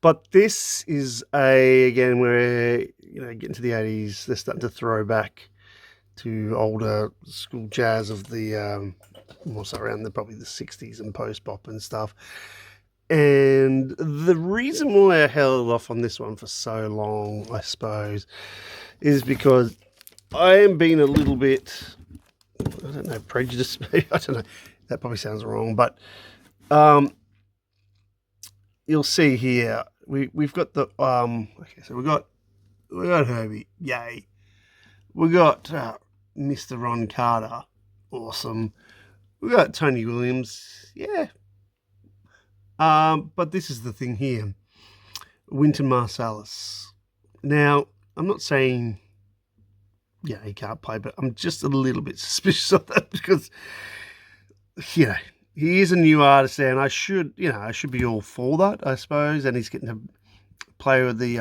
But this is again, where, getting to the 80s, they're starting to throw back to older school jazz of the, also around probably the 60s and post-bop and stuff. And the reason why I held off on this one for so long, I suppose, is because I am being a little bit, I don't know, prejudiced. I don't know. That probably sounds wrong, but you'll see here we've got the okay. So we got Herbie, yay. We got Mr. Ron Carter, awesome. We got Tony Williams, yeah. But this is the thing here. Wynton Marsalis. Now, I'm not saying, yeah, he can't play, but I'm just a little bit suspicious of that because, you know, he is a new artist there, and I should be all for that, I suppose. And he's getting to play with the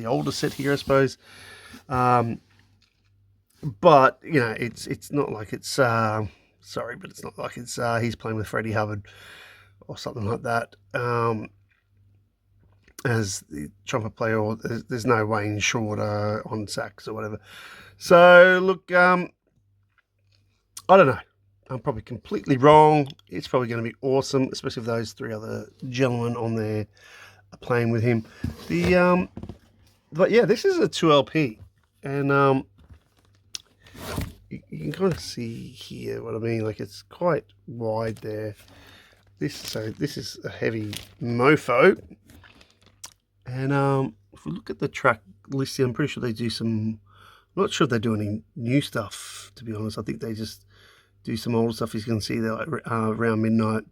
older set here, I suppose. But it's not like it's sorry, but it's not like it's he's playing with Freddie Hubbard or something like that. As the trumpet player, or there's no Wayne Shorter on sax or whatever. So look, I don't know. I'm probably completely wrong. It's probably going to be awesome, especially if those three other gentlemen on there are playing with him. But yeah, this is a 2LP, and you can kind of see here what I mean. Like, it's quite wide there. This is a heavy mofo. And if we look at the track listing, I'm pretty sure they do some. I'm not sure if they do any new stuff, to be honest. I think they just do some older stuff. As you can see there, like Around Midnight.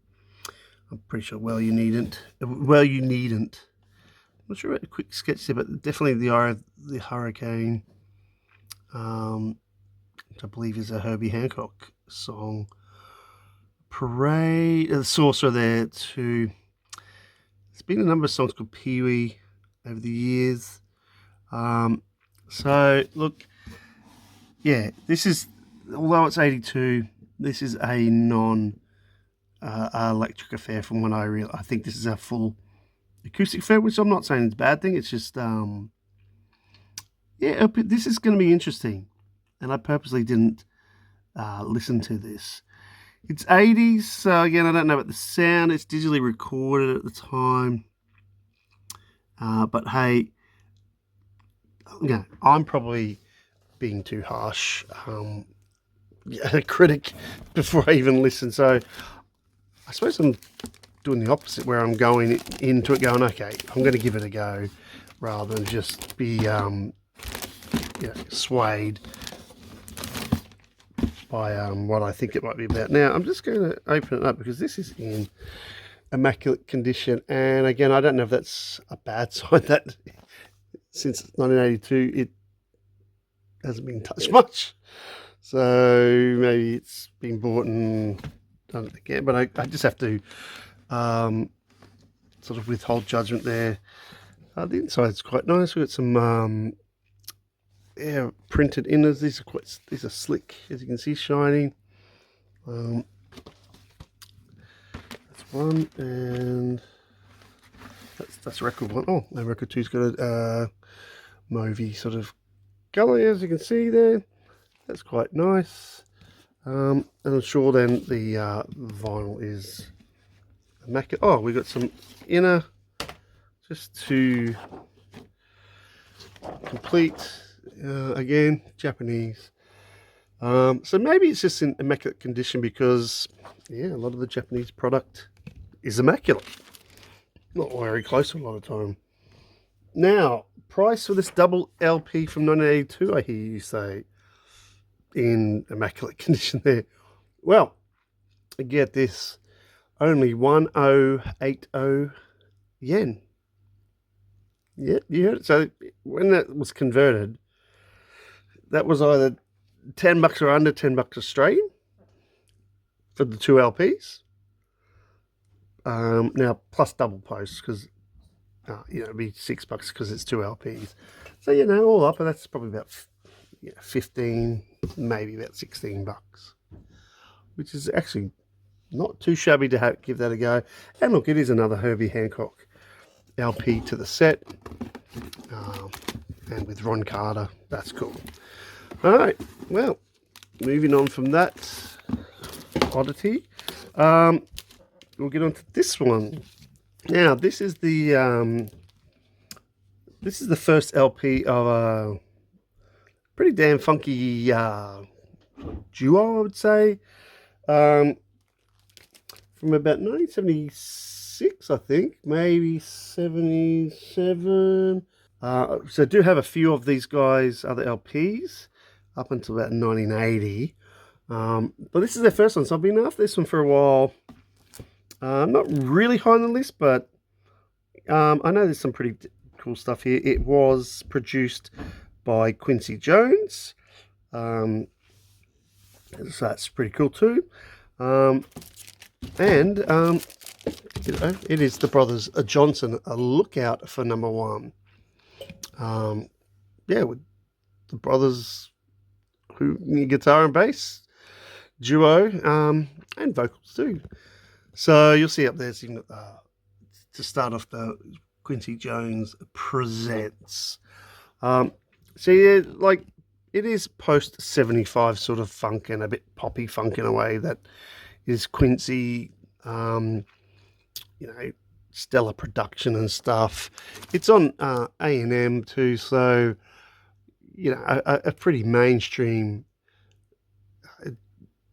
I'm pretty sure Well You Needn't. I'm not sure about a quick sketch there, but definitely the Eye of the Hurricane, which I believe is a Herbie Hancock song. Parade, the Sorcerer there too. There's been a number of songs called Pee Wee over the years. So look, yeah, this is, although it's 82, this is a non-electric affair from what I think this is a full acoustic affair, which I'm not saying it's a bad thing. It's just, yeah, this is going to be interesting. And I purposely didn't listen to this. It's 80s, so again, I don't know about the sound. It's digitally recorded at the time. But hey, I'm probably being too harsh, a critic before I even listen. So I suppose I'm doing the opposite, where I'm going into it going, okay, I'm going to give it a go, rather than just be swayed by what I think it might be about. Now, I'm just going to open it up because this is in immaculate condition. And again, I don't know if that's a bad sign that since 1982 it hasn't been touched much. So maybe it's been bought and done it again. But I just have to sort of withhold judgment there. The inside's quite nice. We've got some printed inners. These are slick, as you can see, shiny. That's one, and that's record one. Oh, and record two's got a mauvey sort of colour, as you can see there. That's quite nice. And I'm sure then the vinyl is immaculate. Oh, we've got some inner, just to complete. Again, Japanese. So maybe it's just in immaculate condition because, yeah, a lot of the Japanese product is immaculate. Not very close a lot of time. Now, price for this double LP from 1982, I hear you say, in immaculate condition there. Well, get this, only 1080 yen. Yeah, you heard it. So when that was converted, that was either $10 or under $10 Australian for the two LPs. Now plus double post, because it'd be $6 because it's two LPs. So all up, and that's probably about 15, maybe about $16, which is actually not too shabby to give that a go. And look, it is another Herbie Hancock LP to the set, and with Ron Carter. That's cool. All right, well, moving on from that oddity, we'll get on to this one. Now, this is the first LP of a pretty damn funky duo, I would say, from about 1976, I think, maybe 77. So I do have a few of these guys' other LPs up until about 1980. But this is their first one, so I've been after this one for a while. Not really high on the list, but I know there's some pretty cool stuff here. It was produced by Quincy Jones, so that's pretty cool too. And it is the brothers Johnson, a lookout for number one. Yeah, with the brothers who guitar and bass duo, and vocals too. So you'll see up there, to start off, the Quincy Jones presents. So yeah, like, it is post 75 sort of funk, and a bit poppy funk in a way that is Quincy, stellar production and stuff. It's on A&M too, so a pretty mainstream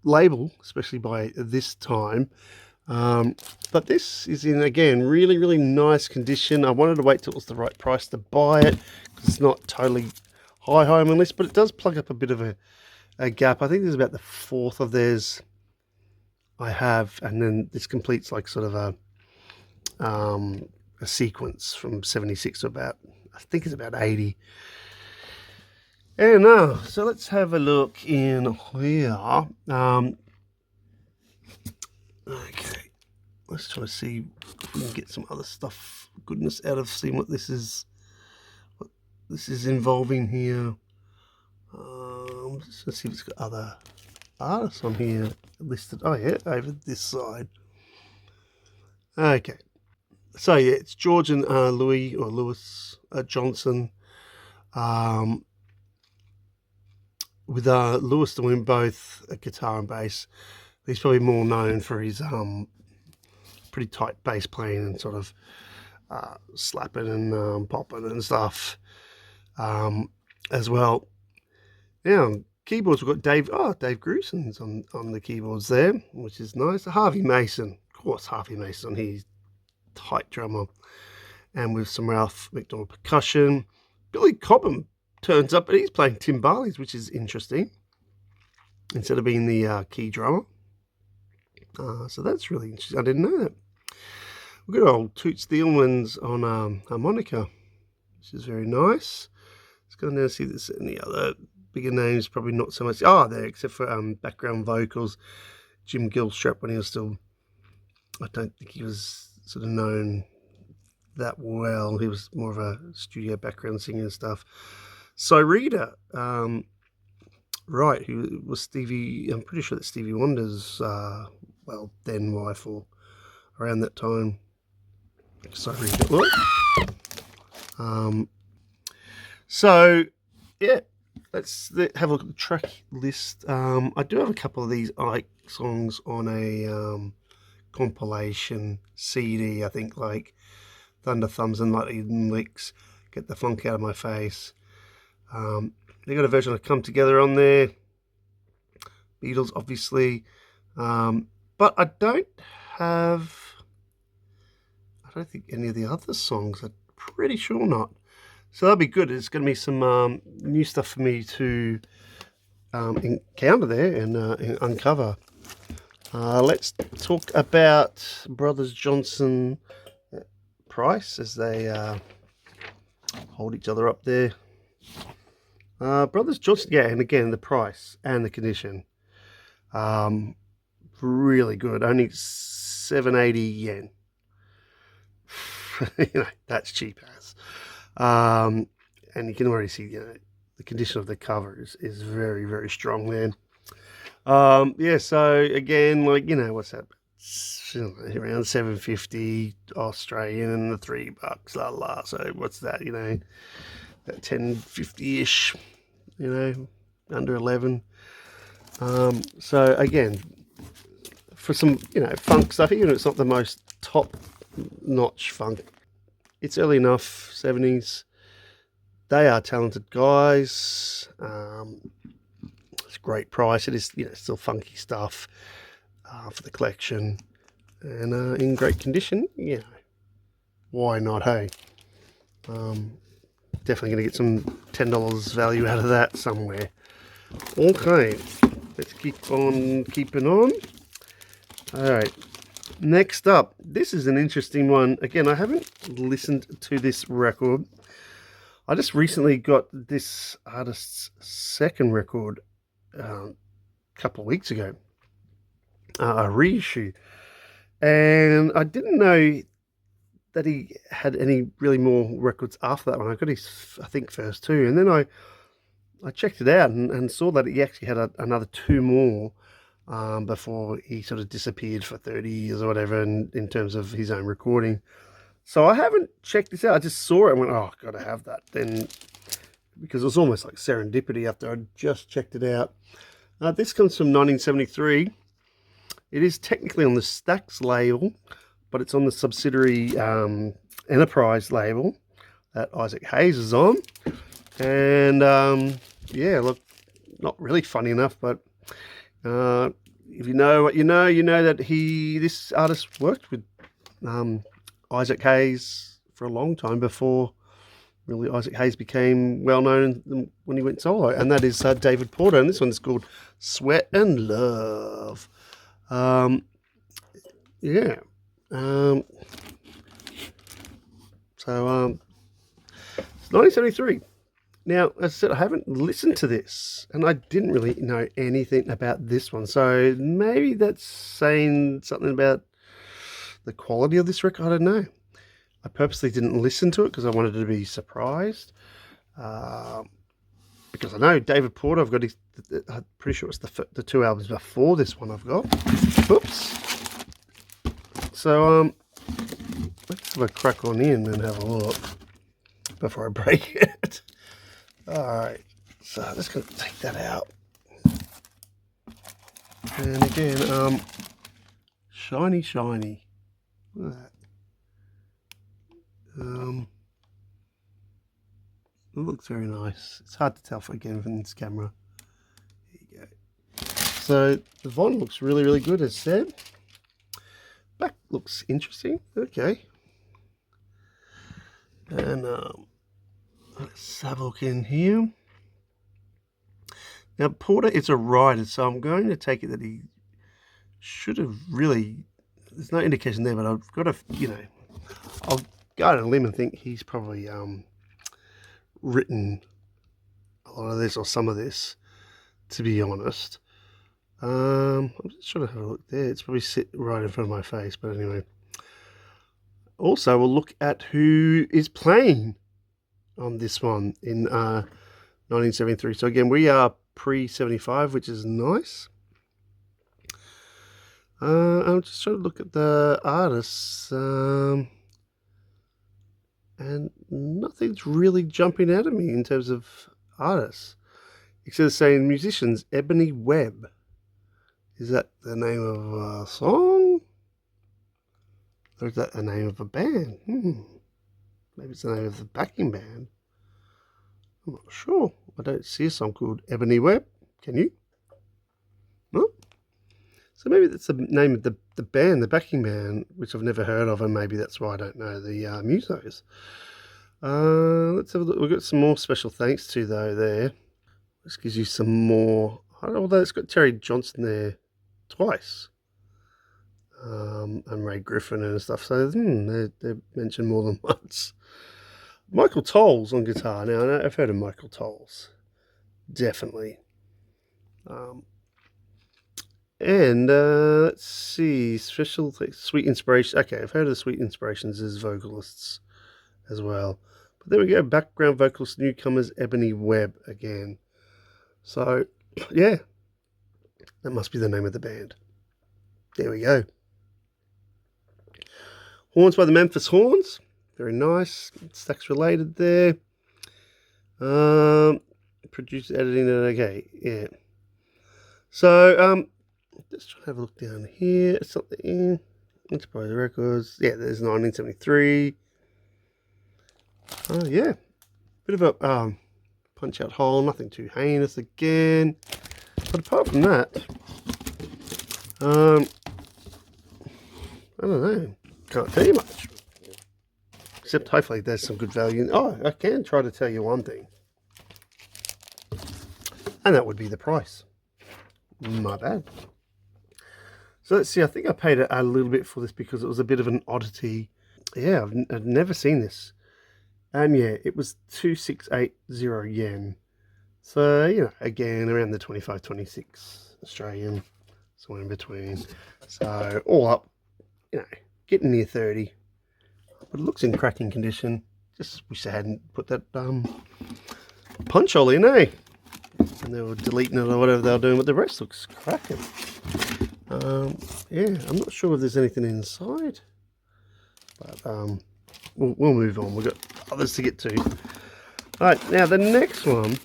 label, especially by this time. But this is in, again, really, really nice condition. I wanted to wait till it was the right price to buy it, because it's not totally high on my list, but it does plug up a bit of a gap. I think there's about the fourth of theirs I have, and then this completes like sort of a sequence from 76 to about, I think it's about 80. And now, so let's have a look in here. Okay, let's try to see if we can get some other stuff, goodness, out of seeing what this is involving here. Let's see if it's got other artists on here listed. Oh yeah, over this side. Okay, so yeah, it's George and Lewis Johnson, with Lewis doing both guitar and bass. He's probably more known for his pretty tight bass playing and sort of slapping and popping and stuff as well. Now, keyboards, we've got Dave Grusin's on the keyboards there, which is nice. Harvey Mason, of course, Harvey Mason, he's tight drummer, and with some Ralph McDonald percussion. Billy Cobham turns up, but he's playing timbales, which is interesting, instead of being the key drummer. So that's really interesting. I didn't know that. We've got old Toots Thielmans on harmonica, which is very nice. Let's go down and see if there's any other bigger names. Probably not so much. There, except for background vocals. Jim Gilstrap, when he was still, I don't think he was sort of known that well. He was more of a studio background singer and stuff. So Rita, right, who was Stevie, I'm pretty sure that Stevie Wonder's, then wife, or around that time. So Rita, so yeah, let's have a look at the track list. I do have a couple of these Ike songs on a compilation CD, I think, like Thunder Thumbs and Lightning Licks, Get the Funk Out of My Face. They got a version of Come Together on there, Beatles obviously, but I don't think any of the other songs, I'm pretty sure not. So that'll be good. It's going to be some new stuff for me to encounter there and uncover. Let's talk about Brothers Johnson price as they hold each other up there. Brothers Johnson, yeah, and again, the price and the condition. Really good. Only 780 yen. That's cheap as. And you can already see, the condition of the cover is very, very strong there. Yeah, so again, like, what's that? Around 750 Australian and the $3, la. So what's that? That 10.50-ish. Under 11. So again, for some funk stuff, even if it's not the most top-notch funk, it's early enough, 70s. They are talented guys. It's a great price. It is, still funky stuff for the collection, and in great condition. Why not? Hey, definitely going to get some $10 value out of that somewhere. Okay, let's keep on keeping on. All right. Next up, this is an interesting one. Again, I haven't listened to this record. I just recently got this artist's second record a couple of weeks ago, a reissue. And I didn't know that he had any really more records after that one. I got his, I think, first two. And then I checked it out and saw that he actually had another two more before he sort of disappeared for 30 years or whatever in terms of his own recording. So I haven't checked this out. I just saw it and went, oh, I've got to have that. Then, because it was almost like serendipity after I just checked it out. This comes from 1973. It is technically on the Stax label, but it's on the subsidiary Enterprise label that Isaac Hayes is on. And yeah, look, not really funny enough, but if you know what you know that this artist worked with Isaac Hayes for a long time before really Isaac Hayes became well known when he went solo, and that is David Porter, and this one's called Sweat and Love. Yeah. So it's 1973. Now, as I said, I haven't listened to this, and I didn't really know anything about this one. So maybe that's saying something about the quality of this record. I don't know. I purposely didn't listen to it because I wanted to be surprised. Because I know David Porter, I've got his, I'm pretty sure it's the two albums before this one I've got. Oops. So, let's have a crack on in and have a look before I break it. Alright, so I'm just going to take that out. And again, shiny, shiny. Look at that. It looks very nice. It's hard to tell again from this camera. There you go. So the vinyl looks really, really good, as said. Back looks interesting. Okay. And let's have a look in here. Now Porter is a writer, so I'm going to take it that he should have really. There's no indication there, but I've got to, I'll go out on a limb and think he's probably written a lot of this or some of this, to be honest. I'm just trying to have a look there. It's probably sit right in front of my face, but anyway. Also, we'll look at who is playing on this one in 1973. So again, we are pre-75, which is nice. I'm just trying to look at the artists, and nothing's really jumping out at me in terms of artists, except saying musicians. Ebony Webb. Is that the name of a song? Or is that the name of a band? Maybe it's the name of the backing band. I'm not sure. I don't see a song called Ebony Webb. Can you? No? So maybe that's the name of the band, the backing band, which I've never heard of, and maybe that's why I don't know the musos. Let's have a look. We've got some more special thanks to, though, there. This gives you some more. Although it's got Terry Johnson there twice. And Ray Griffin and stuff. So they're mentioned more than once. Michael Tolles on guitar. Now, I've heard of Michael Tolles. Definitely. And let's see. Special Sweet Inspiration. Okay, I've heard of the Sweet Inspirations as vocalists as well. But there we go. Background vocalist newcomers Ebony Webb again. So, yeah. That must be the name of the band. There we go. Horns by the Memphis Horns. Very nice. Stax related there. Producer, editing it. Okay, yeah. So, just try to have a look down here. Something. Enterprise Records. Yeah, there's 1973. Oh, yeah. Bit of a punch-out hole. Nothing too heinous again. But apart from that, I don't know. Can't tell you much. Except hopefully there's some good value. Oh, I can try to tell you one thing. And that would be the price. My bad. So let's see, I think I paid a little bit for this because it was a bit of an oddity. Yeah, I've never seen this. Yeah, it was 2680 yen. So, again, around the 25, 26 Australian, somewhere in between. So, all up, getting near 30. But it looks in cracking condition. Just wish they hadn't put that punch hole in, eh? And they were deleting it or whatever they were doing, but the rest looks cracking. Yeah, I'm not sure if there's anything inside, but we'll move on. We've got others to get to. All right, now the next one.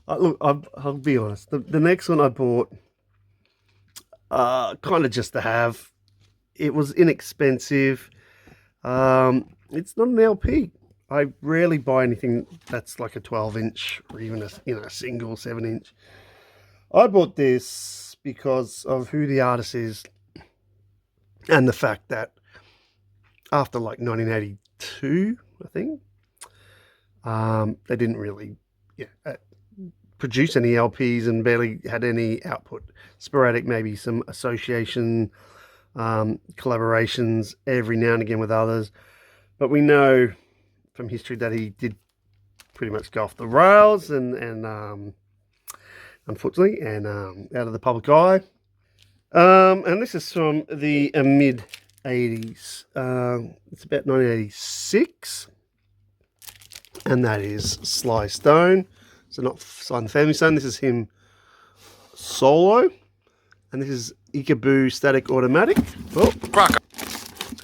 Look, I'll be honest. The next one I bought, kind of just to have. It was inexpensive. It's not an LP. I rarely buy anything that's like a 12-inch or even a single 7-inch. I bought this because of who the artist is and the fact that after like 1982, I think, they didn't really produce any LPs and barely had any output. Sporadic, maybe some association collaborations every now and again with others. But we know from history that he did pretty much go off the rails and unfortunately, and out of the public eye. And this is from the mid 80s. It's about 1986, and that is Sly Stone. So not Sly and the Family Stone. This is him solo, and this is Ikeboo Static Automatic. Oh,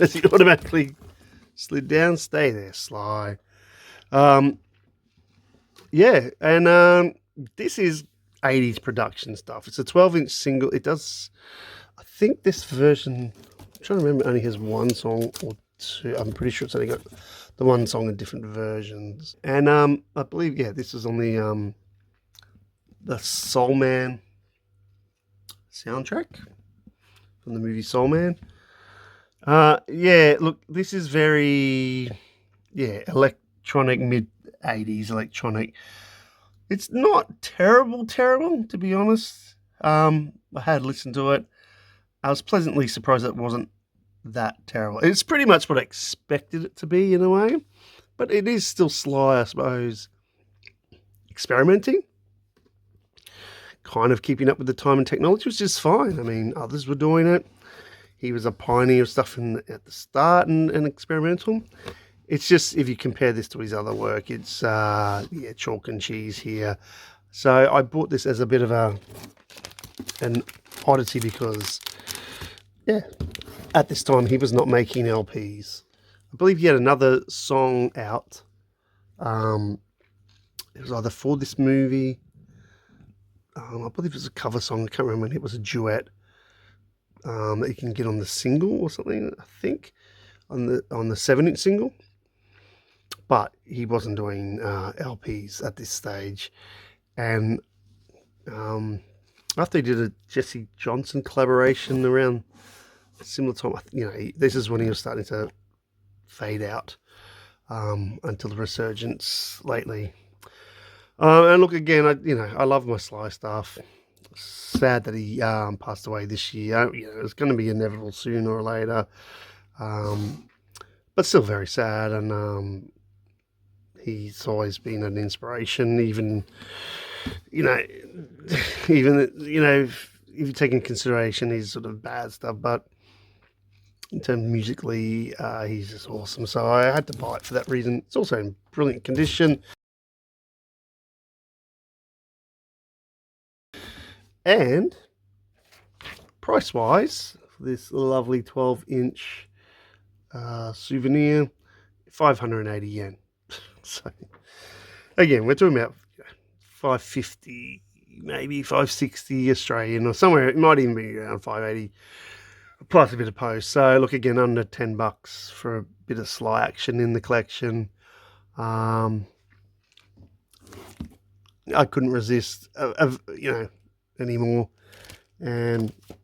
as he automatically slid down. Stay there, Sly. Yeah, and this is 80s production stuff. It's a 12-inch single. It does, I think this version, I'm trying to remember, only has one song or two. I'm pretty sure it's only got the one song in different versions. And I believe, this is on the Soul Man soundtrack from the movie Soul Man. Look, this is very, electronic, mid-80s electronic. It's not terrible, to be honest. I had listened to it. I was pleasantly surprised that it wasn't that terrible. It's pretty much what I expected it to be in a way, but it is still Sly, I suppose, experimenting, kind of keeping up with the time and technology, which is fine. I mean, others were doing it. He was a pioneer of stuff at the start and experimental. It's just, if you compare this to his other work, it's, chalk and cheese here. So I bought this as a bit of an oddity because, at this time he was not making LPs. I believe he had another song out. It was either for this movie. I believe it was a cover song. I can't remember. It was a duet that you can get on the single or something, I think, on the 7-inch single. But he wasn't doing LPs at this stage. And after he did a Jesse Johnson collaboration around a similar time, this is when he was starting to fade out until the resurgence lately. And look, again, I love my Sly stuff. Sad that he passed away this year. It's going to be inevitable sooner or later. But still very sad, and he's always been an inspiration, even if you take in consideration his sort of bad stuff, but in terms of musically, he's just awesome. So I had to buy it for that reason. It's also in brilliant condition. And price-wise, for this lovely 12-inch souvenir, 580 yen. So, again, we're talking about 550, maybe 560 Australian, or somewhere. It might even be around 580, plus a bit of post. So, look, again, under $10 for a bit of Sly action in the collection. I couldn't resist, anymore. And a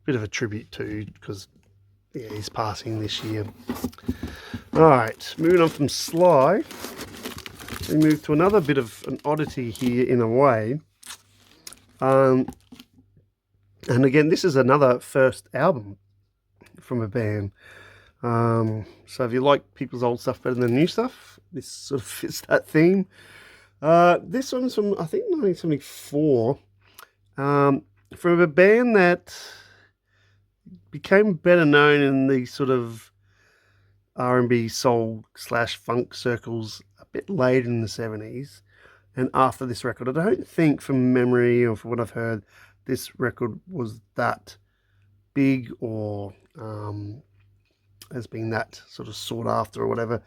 bit of a tribute too, because he's passing this year. All right, moving on from Sly, we move to another bit of an oddity here in a way. And again, this is another first album from a band. So if you like people's old stuff better than new stuff, this sort of fits that theme. This one's from, I think, 1974, from a band that became better known in the sort of R&B soul / funk circles a bit later in the 70s and after this record. I don't think, from memory or from what I've heard, this record was that big or has been that sort of sought after or whatever.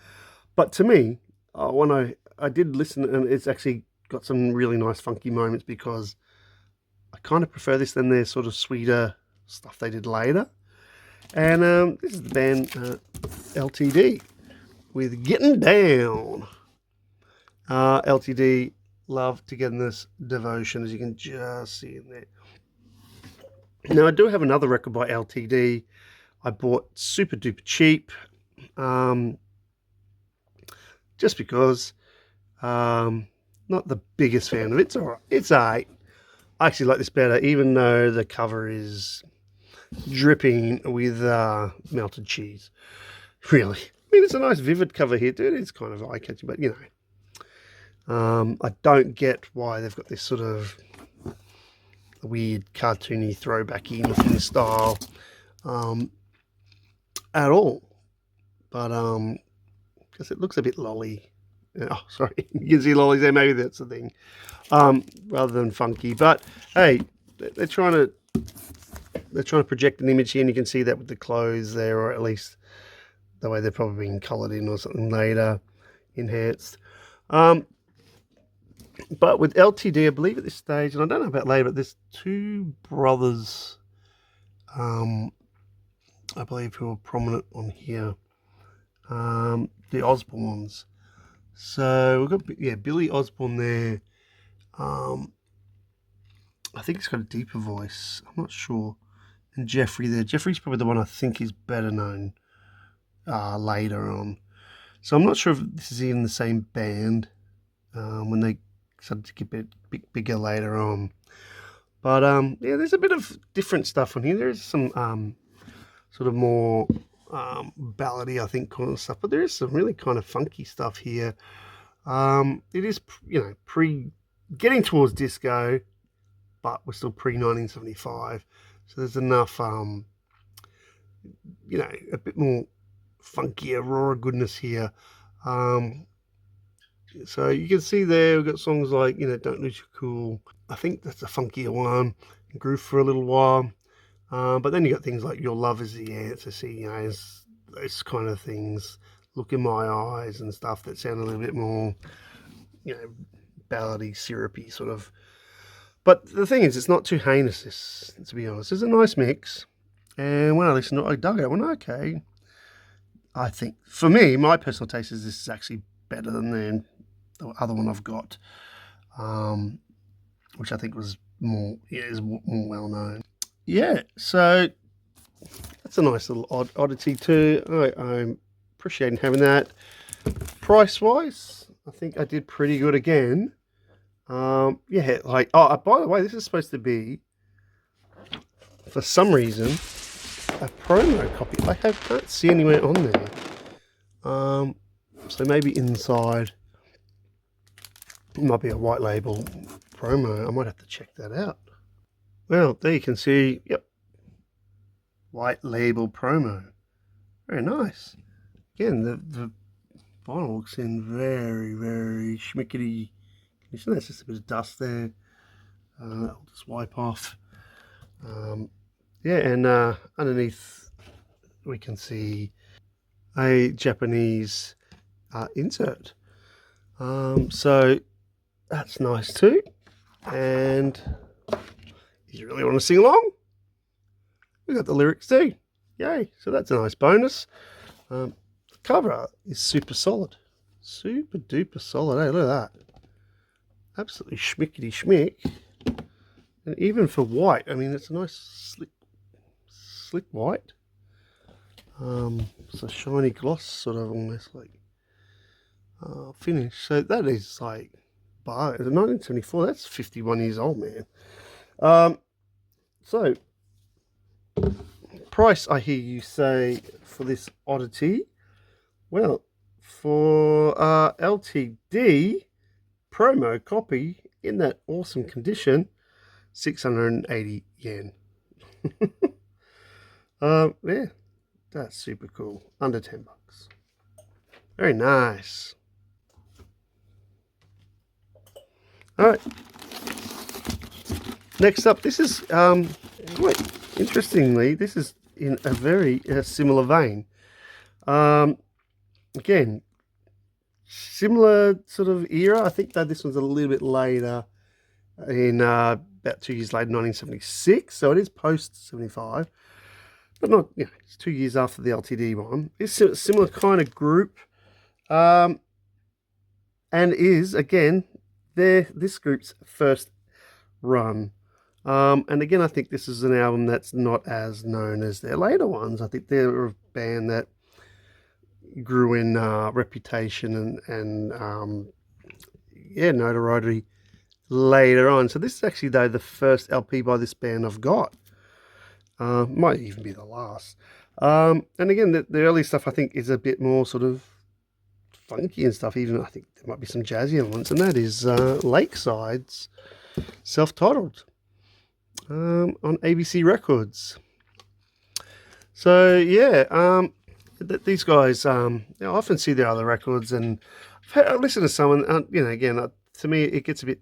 But to me, when I did listen, and it's actually got some really nice funky moments, because I kind of prefer this than their sort of sweeter stuff they did later. And this is the band LTD with Getting Down. LTD, Love, Togetherness, Devotion, as you can just see in there. Now, I do have another record by LTD I bought super duper cheap, just because not the biggest fan of it. It's all right. It's all right. I actually like this better, even though the cover is dripping with melted cheese. Really. I mean, it's a nice vivid cover here, dude. It's kind of eye-catching, but, you know. I don't get why they've got this sort of weird cartoony throwbacky looking style at all. But, because it looks a bit lolly. Oh, sorry. You can see lollies there. Maybe that's the thing. Rather than funky. But, hey, they're trying to project an image here, and you can see that with the clothes there, or at least the way they're probably being coloured in or something later, enhanced. But with LTD, I believe at this stage, and I don't know about later, but there's two brothers, I believe, who are prominent on here, the Osbournes. So we've got, yeah, Billy Osborne there. I think he's got a deeper voice. I'm not sure. And Jeffrey there. Jeffrey's probably the one I think is better known later on. So I'm not sure if this is even the same band when they started to get a bit bigger later on. But yeah, there's a bit of different stuff on here. There's some sort of more ballady, I think, kind of stuff. But there is some really kind of funky stuff here. It is, you know, getting towards disco, but we're still pre-1975. So there's enough, you know, a bit more funkier, raw goodness here. So you can see there, we've got songs like, you know, Don't Lose Your Cool. I think that's a funkier one. Groove for a little while. But then you got things like Your Love Is the Answer, see, you know, those kind of things. Look in My Eyes and stuff that sound a little bit more, you know, ballady, syrupy sort of. But the thing is, it's not too heinous, this, to be honest. It's a nice mix. And when I listened to it, I dug it. I went, okay. I think, for me, my personal taste is this is actually better than the other one I've got, which I think was more, yeah, is more well known. Yeah, so that's a nice little oddity too. I'm appreciating having that. Price-wise, I think I did pretty good again. Yeah, like, oh, by the way, this is supposed to be, for some reason, a promo copy. I can't see anywhere on there. So maybe inside it might be a white label promo. I might have to check that out. Well, there you can see, yep, white label promo. Very nice. Again, the vinyl looks in very, very schmickety condition. There's just a bit of dust there. I'll just wipe off. Yeah, and underneath we can see a Japanese insert. So that's nice too. And if you really want to sing along, we got the lyrics too. Yay! So that's a nice bonus. The cover art is super solid. Super duper solid. Hey, look at that. Absolutely schmickety schmick. And even for white, I mean, it's a nice slick white. It's a shiny gloss, sort of almost like finish. So that is like, 1974. That's 51 years old, man. So, price, I hear you say, for this oddity. Well, for LTD promo copy in that awesome condition, 680 yen. Yeah, that's super cool. Under $10. Very nice. All right. Next up, this is quite interestingly, this is in a very similar vein. Again, similar sort of era. I think that this one's a little bit later, in about 2 years later, 1976. So it is post 75, but not, it's 2 years after the LTD one. It's a similar kind of group, and is again this group's first run. And again, I think this is an album that's not as known as their later ones. I think they're a band that grew in reputation and notoriety later on. So this is actually, though, the first LP by this band I've got. Might even be the last. And again, the early stuff I think is a bit more sort of funky and stuff. Even I think there might be some jazzy elements, and that is Lakeside's self-titled on ABC Records. So yeah, these guys, I often see their other records, and I listen to some, and again, to me, it gets a bit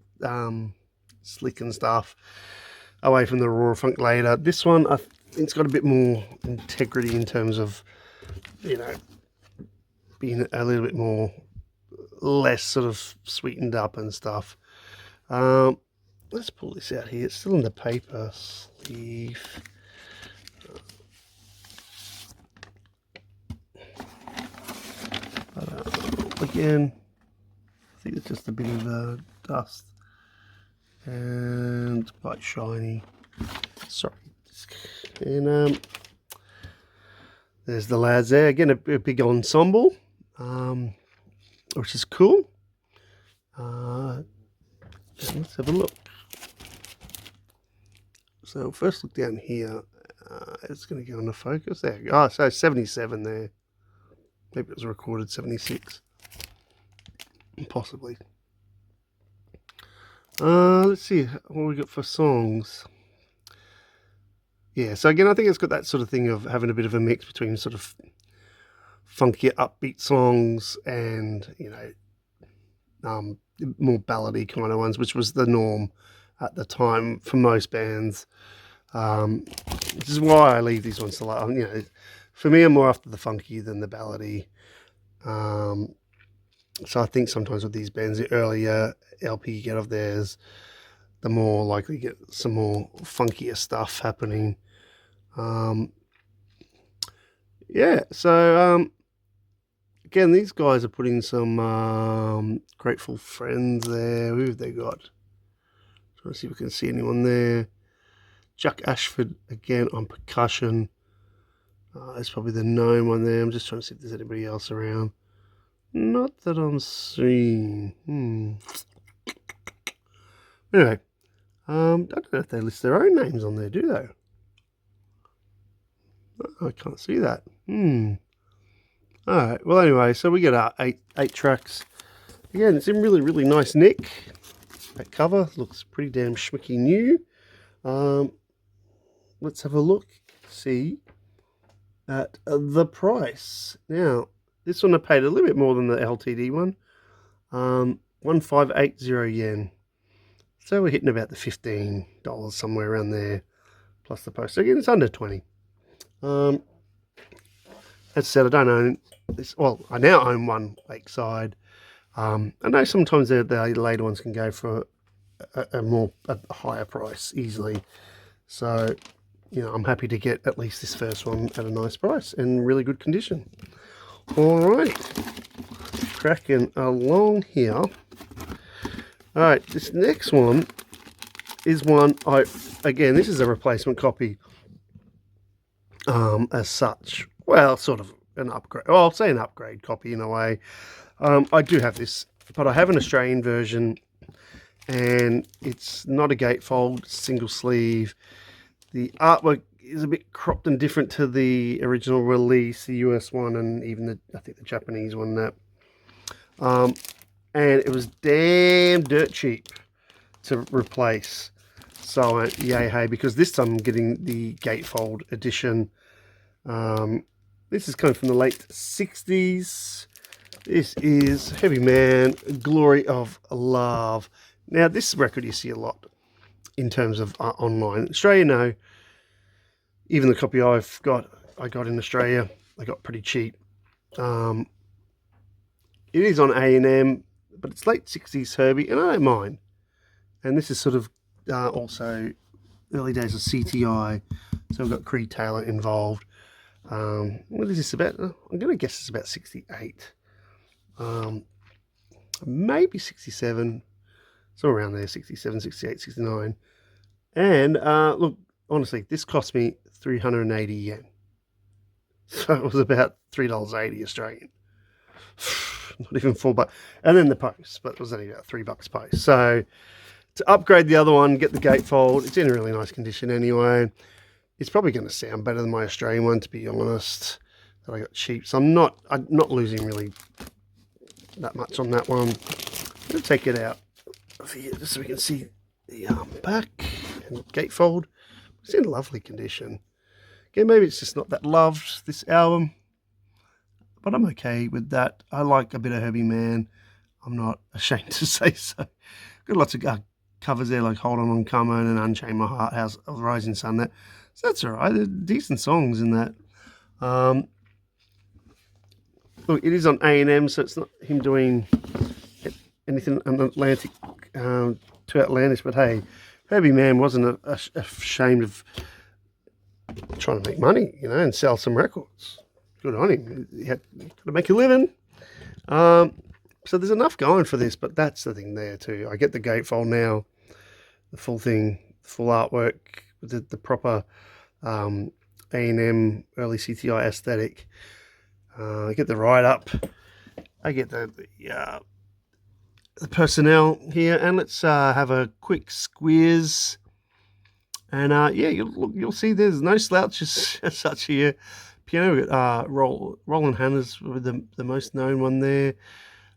slick and stuff, away from the raw funk later. This one, I think it's got a bit more integrity in terms of, being a little bit more, less sort of sweetened up and stuff. Let's pull this out here. It's still in the paper sleeve. Again, I think it's just a bit of dust and quite shiny. Sorry. And there's the lads there. Again, a big ensemble, which is cool. Let's have a look. So first look down here. It's going to go into focus. There you go. Oh, so 77 there. Maybe it was recorded 76. Possibly. Let's see what we got for songs. Yeah, so again, I think it's got that sort of thing of having a bit of a mix between sort of funky, upbeat songs and, more ballady kind of ones, which was the norm at the time for most bands. This is why I leave these ones to last. For me, I'm more after the funky than the ballady. So I think sometimes with these bands, the earlier LP you get of theirs, the more likely you get some more funkier stuff happening. So again, these guys are putting some Grateful Friends there. Who have they got? Trying to see if we can see anyone there. Jack Ashford again on percussion. That's probably the known one there. I'm just trying to see if there's anybody else around. Not that I'm seeing. Anyway, I don't know if they list their own names on there, do they? I can't see that. Alright, well anyway, so we get our eight tracks. Again, it's in really, really nice nick. That cover looks pretty damn schmicky new. Let's have a look, see at the price. Now, this one I paid a little bit more than the LTD one. 1580 yen. So we're hitting about the $15 somewhere around there, plus the post. Again, it's under 20. As I said, I don't own this. Well, I now own one Lakeside. I know sometimes the later ones can go for a higher price easily. So, I'm happy to get at least this first one at a nice price and really good condition. All right, cracking along here. All right, this next one is one again, this is a replacement copy. As such, well, sort of an upgrade. Well, I'll say an upgrade copy in a way. I do have this, but I have an Australian version, and it's not a gatefold, single sleeve. The artwork is a bit cropped and different to the original release, the US one, and even I think the Japanese one. That, and it was damn dirt cheap to replace. So I went, yay hey, because this time I'm getting the gatefold edition. This is coming from the late 60s. This is Heavy Man, Glory of Love. Now, this record you see a lot in terms of online. In Australia, no. Even the copy I got in Australia, I got pretty cheap. It is on A&M, but it's late 60s Herbie, and I don't mind. And this is sort of also early days of CTI, so we've got Creed Taylor involved. What is this about? I'm going to guess it's about 68. Maybe 67. So around there, 67, 68, 69. And look, honestly, this cost me 380 yen. So it was about $3.80 Australian. Not even $4. And then the post, but it was only about $3 post. So to upgrade the other one, get the gatefold. It's in a really nice condition anyway. It's probably going to sound better than my Australian one, to be honest, that I got cheap. So I'm not losing really that much on that one. I'm going to take it out of here just so we can see the back and gatefold. It's in lovely condition. Again, maybe it's just not that loved, this album, but I'm okay with that. I like a bit of Herbie Man. I'm not ashamed to say so. Got lots of covers there, like Hold On Uncommon and Unchain My Heart, House of the Rising Sun. So that's all right. They're decent songs in that. Look, it is on A&M, so it's not him doing anything on Atlantic to Atlantis. But hey, Herbie Man wasn't ashamed of trying to make money, and sell some records. Good on him. He had to make a living. So there's enough going for this, but that's the thing there too. I get the gatefold now, the full thing, full artwork with the proper A&M early CTI aesthetic. I get the write-up. I get the personnel here, and let's have a quick squiz. And yeah, you'll see there's no slouches as such here. Piano, we got Roland Hannah's with the most known one there.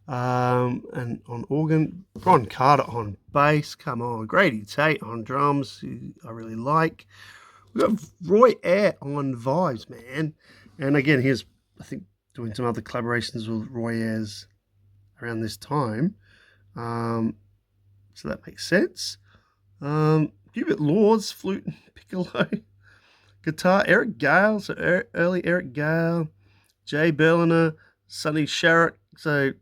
And on organ, Ron Carter on bass. Come on, Grady Tate on drums, who I really like. We've got Roy Ayre on vibes, man. And again, here's, I think, doing some other collaborations with Roy Ayres around this time. So that makes sense. Hubert Laws, flute and piccolo. Guitar, Eric Gale, so early Eric Gale. Jay Berliner, Sonny Sharrock, so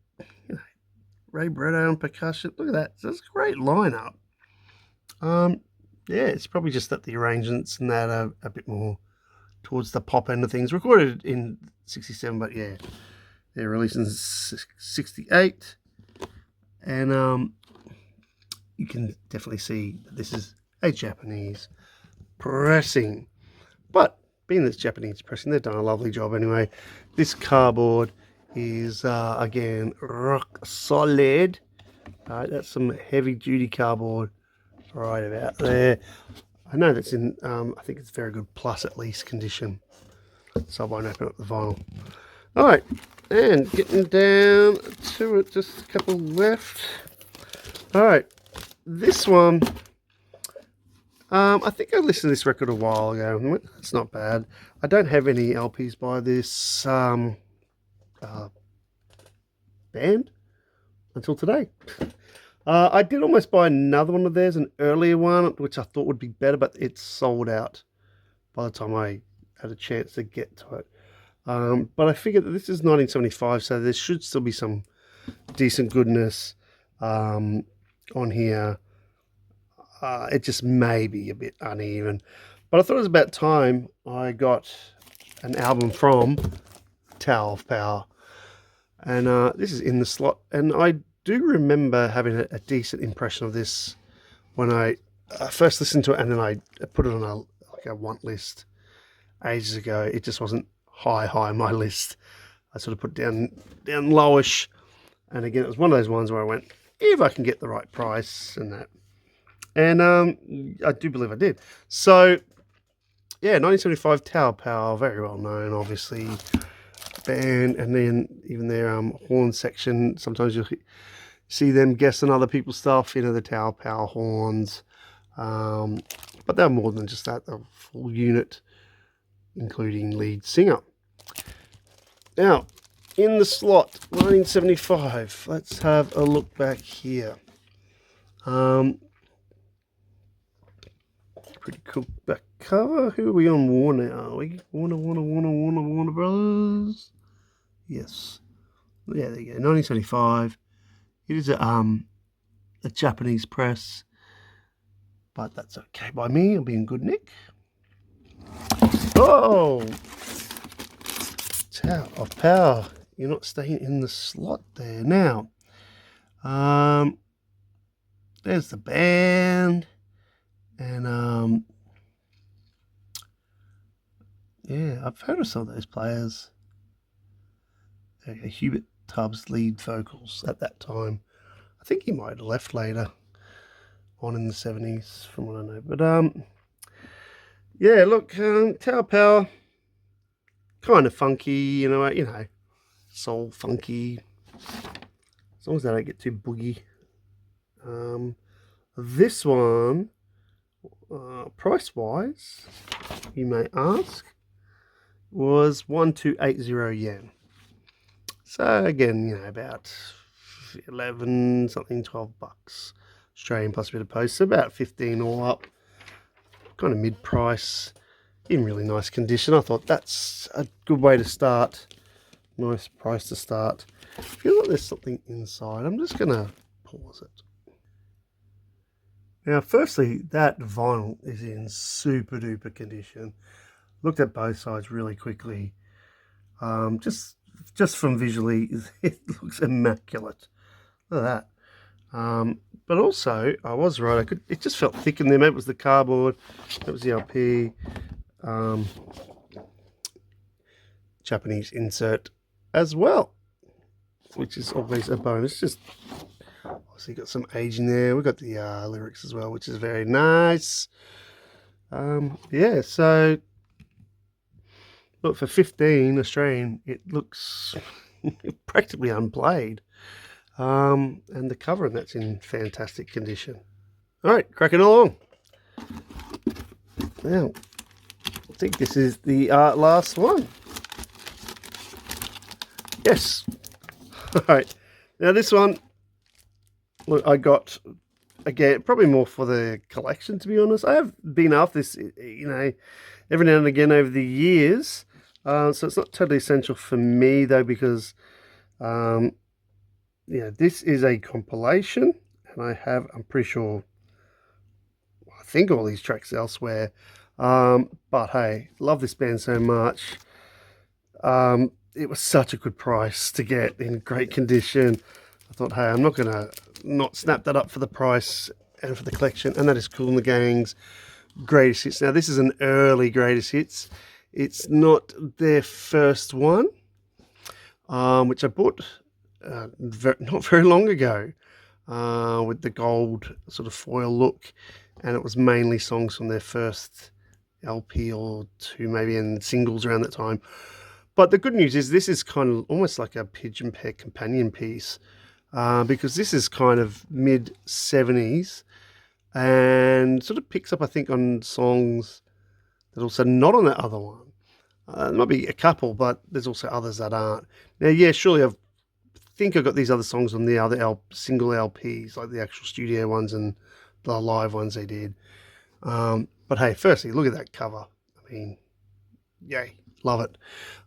Ray Bretto on percussion. Look at that. That's a great lineup. Yeah, it's probably just that the arrangements and that are a bit more towards the pop end of things. Recorded in 67, but yeah, they're released in 68. And you can definitely see that this is a Japanese pressing. But being that it's Japanese pressing, they've done a lovely job anyway. This cardboard is, again, rock solid. That's some heavy duty cardboard right about there. I know that's in, I think it's very good plus at least condition. So I won't open up the vinyl. Alright, and getting down to it, just a couple left. Alright, this one, I think I listened to this record a while ago and went, that's not bad. I don't have any LPs by this band until today. I did almost buy another one of theirs, an earlier one, which I thought would be better, but it's sold out by the time I had a chance to get to it. But I figured that this is 1975, so there should still be some decent goodness on here. It just may be a bit uneven. But I thought it was about time I got an album from Tower of Power. And this is in the slot. And I do remember having a decent impression of this when I first listened to it, and then I put it on a want list ages ago. It just wasn't high on my list. I sort of put down lowish. And again, it was one of those ones where I went, if I can get the right price and that. And I do believe I did. So yeah, 1975 Tower Power, very well known, obviously, band. And then even their horn section, sometimes you'll see them guessing other people's stuff, you know, the Tower Power horns. But they're more than just that, the full unit, including lead singer. Now, in the slot, 1975, let's have a look back here. Pretty cool back cover. Who are we on Warner? Are we Warner Brothers? Yes. Yeah, there you go. 1975. It is a Japanese press, but that's okay by me. I'll be in good nick. Oh, Tower of Power. You're not staying in the slot there now. There's the band, and yeah, I've heard of some of those players. Okay, Hubert Tubbs lead vocals at that time. I think he might have left later on in the 70s, from what I know. But yeah, look, Tower Power, kind of funky, you know, soul funky, as long as they don't get too boogie. This one, price wise, you may ask, was 1280 yen. So again, you know, about 11 something, 12 bucks Australian plus a bit of post, so about 15 all up. Kind of mid price, in really nice condition. I thought that's a good way to start. Nice price to start. I feel like there's something inside. I'm just gonna pause it. Now, firstly, that vinyl is in super duper condition. Looked at both sides really quickly. Just from visually, it looks immaculate. Look at that. But also, I was right. It just felt thick in there. Maybe it was the cardboard. That was the LP. Japanese insert as well, which is always a bonus. Just obviously got some aging there. We've got the lyrics as well, which is very nice. Yeah, so look, for 15 Australian, it looks practically unplayed. And the cover, and that's in fantastic condition. All right, cracking along. Now, I think this is the last one. Yes. All right. Now this one, look, I got, again, probably more for the collection, to be honest. I have been after this, you know, every now and again over the years. So it's not totally essential for me, though, because yeah, this is a compilation, and I'm pretty sure, I think all these tracks elsewhere. But hey, love this band so much. It was such a good price to get in great condition. I thought, hey, I'm not gonna not snap that up for the price and for the collection. And that is Kool and the Gang's Greatest Hits. Now, this is an early Greatest Hits. It's not their first one, which I bought not very long ago, with the gold sort of foil look, and it was mainly songs from their first LP or two, maybe, and singles around that time. But the good news is this is kind of almost like a Pigeon Peck companion piece, because this is kind of mid 70s and sort of picks up, I think, on songs that are also not on that other one. There might be a couple, but there's also others that aren't. Now, yeah, surely I think I've got these other songs on the other single LPs, like the actual studio ones and the live ones they did. But hey, firstly, look at that cover. I mean, yay, love it.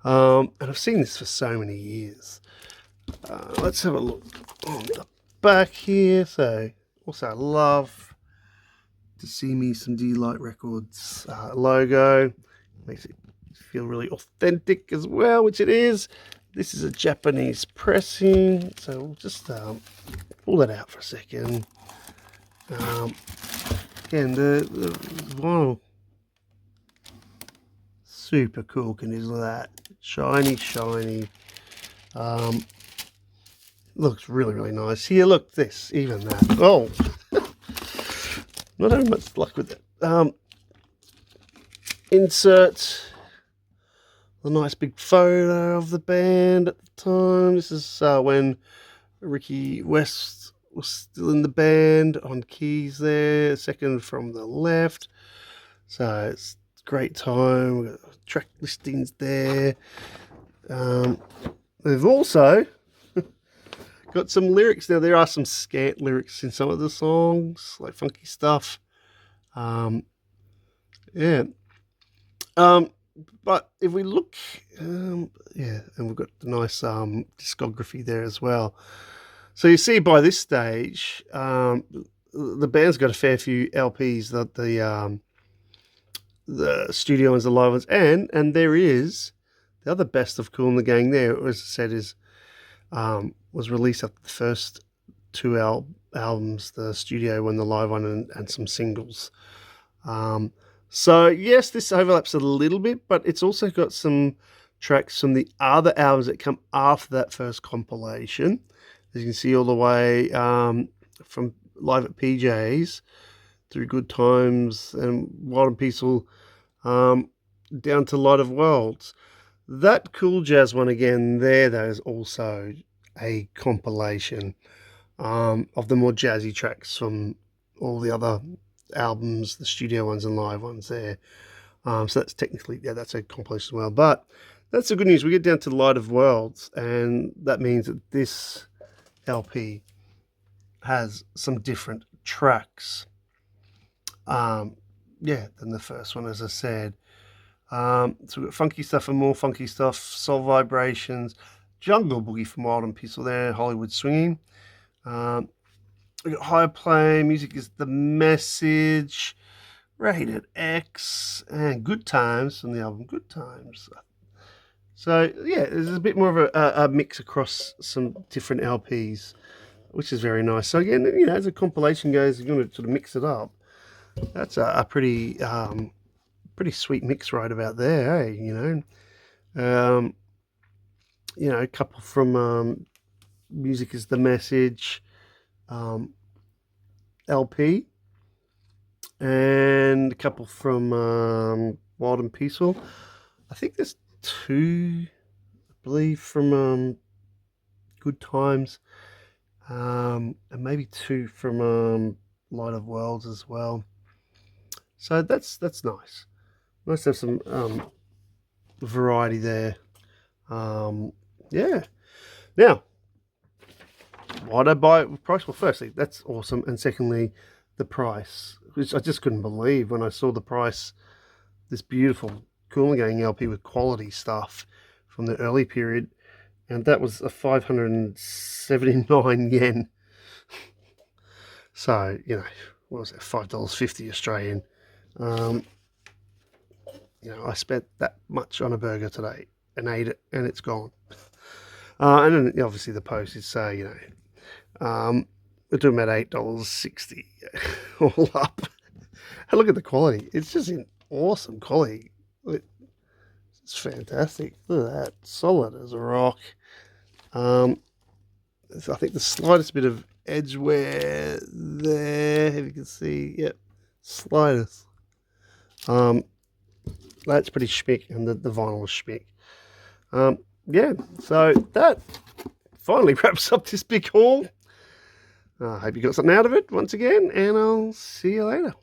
And I've seen this for so many years. Let's have a look on the back here. So, also, I love to see me some D-Light Records logo. Makes it feel really authentic as well, which it is. This is a Japanese pressing, so we'll just pull that out for a second. Again, the vinyl, super cool condition of that. Shiny, shiny. Looks really, really nice. Here, look, this, even that. Oh, not having much luck with it. Insert the nice big photo of the band at the time. This is when Ricky West was still in the band on keys there, second from the left. So it's a great time. We've got track listings there. They've also got some lyrics. Now, there are some scant lyrics in some of the songs, like funky stuff. Yeah. But if we look, yeah, and we've got the nice discography there as well. So you see by this stage, the band's got a fair few LPs, that the studio ones, the live ones, and there is the other best of Kool and the Gang there, as I said, is was released after the first two albums, the studio one, the live one, and some singles. So yes, this overlaps a little bit, but it's also got some tracks from the other albums that come after that first compilation. As you can see, all the way from Live at PJ's through Good Times and Wild and Peaceful down to Light of Worlds. That Cool Jazz one again there, though, is also a compilation of the more jazzy tracks from all the other albums, the studio ones and live ones there. So that's technically, yeah, that's a compilation as well. But that's the good news. We get down to Light of Worlds, and that means that this LP has some different tracks, than the first one, as I said. So we've got funky stuff and more funky stuff, Soul Vibrations, Jungle Boogie from Wild and Peaceful there, Hollywood Swinging. We got Higher Play, Music is the Message, Rated X, and Good Times from the album Good Times. So yeah, there's a bit more of a mix across some different LPs, which is very nice. So again, you know, as a compilation goes, you're going to sort of mix it up. That's a pretty sweet mix right about there, hey? You know, a couple from Music is the Message LP, and a couple from Wild and Peaceful. I think there's two, I believe, from Good Times, and maybe two from Light of Worlds as well. So that's nice. Nice to have some variety there. Yeah. Now, why'd I buy it with price? Well, firstly, that's awesome. And secondly, the price, which I just couldn't believe when I saw the price. This beautiful Kool and the Gang LP with quality stuff from the early period. And that was a 579 yen. So, you know, what was it? $5.50 Australian. You know, I spent that much on a burger today and ate it, and it's gone. And then obviously the postage, so, you know, we're doing about $8.60 all up. And look at the quality. It's just in awesome quality. It's fantastic. Look at that. Solid as a rock. So I think the slightest bit of edge wear there, if you can see. Yep, slightest. That's pretty schmick, and the vinyl is schmick. Yeah, so that finally wraps up this big haul. I hope you got something out of it once again, and I'll see you later.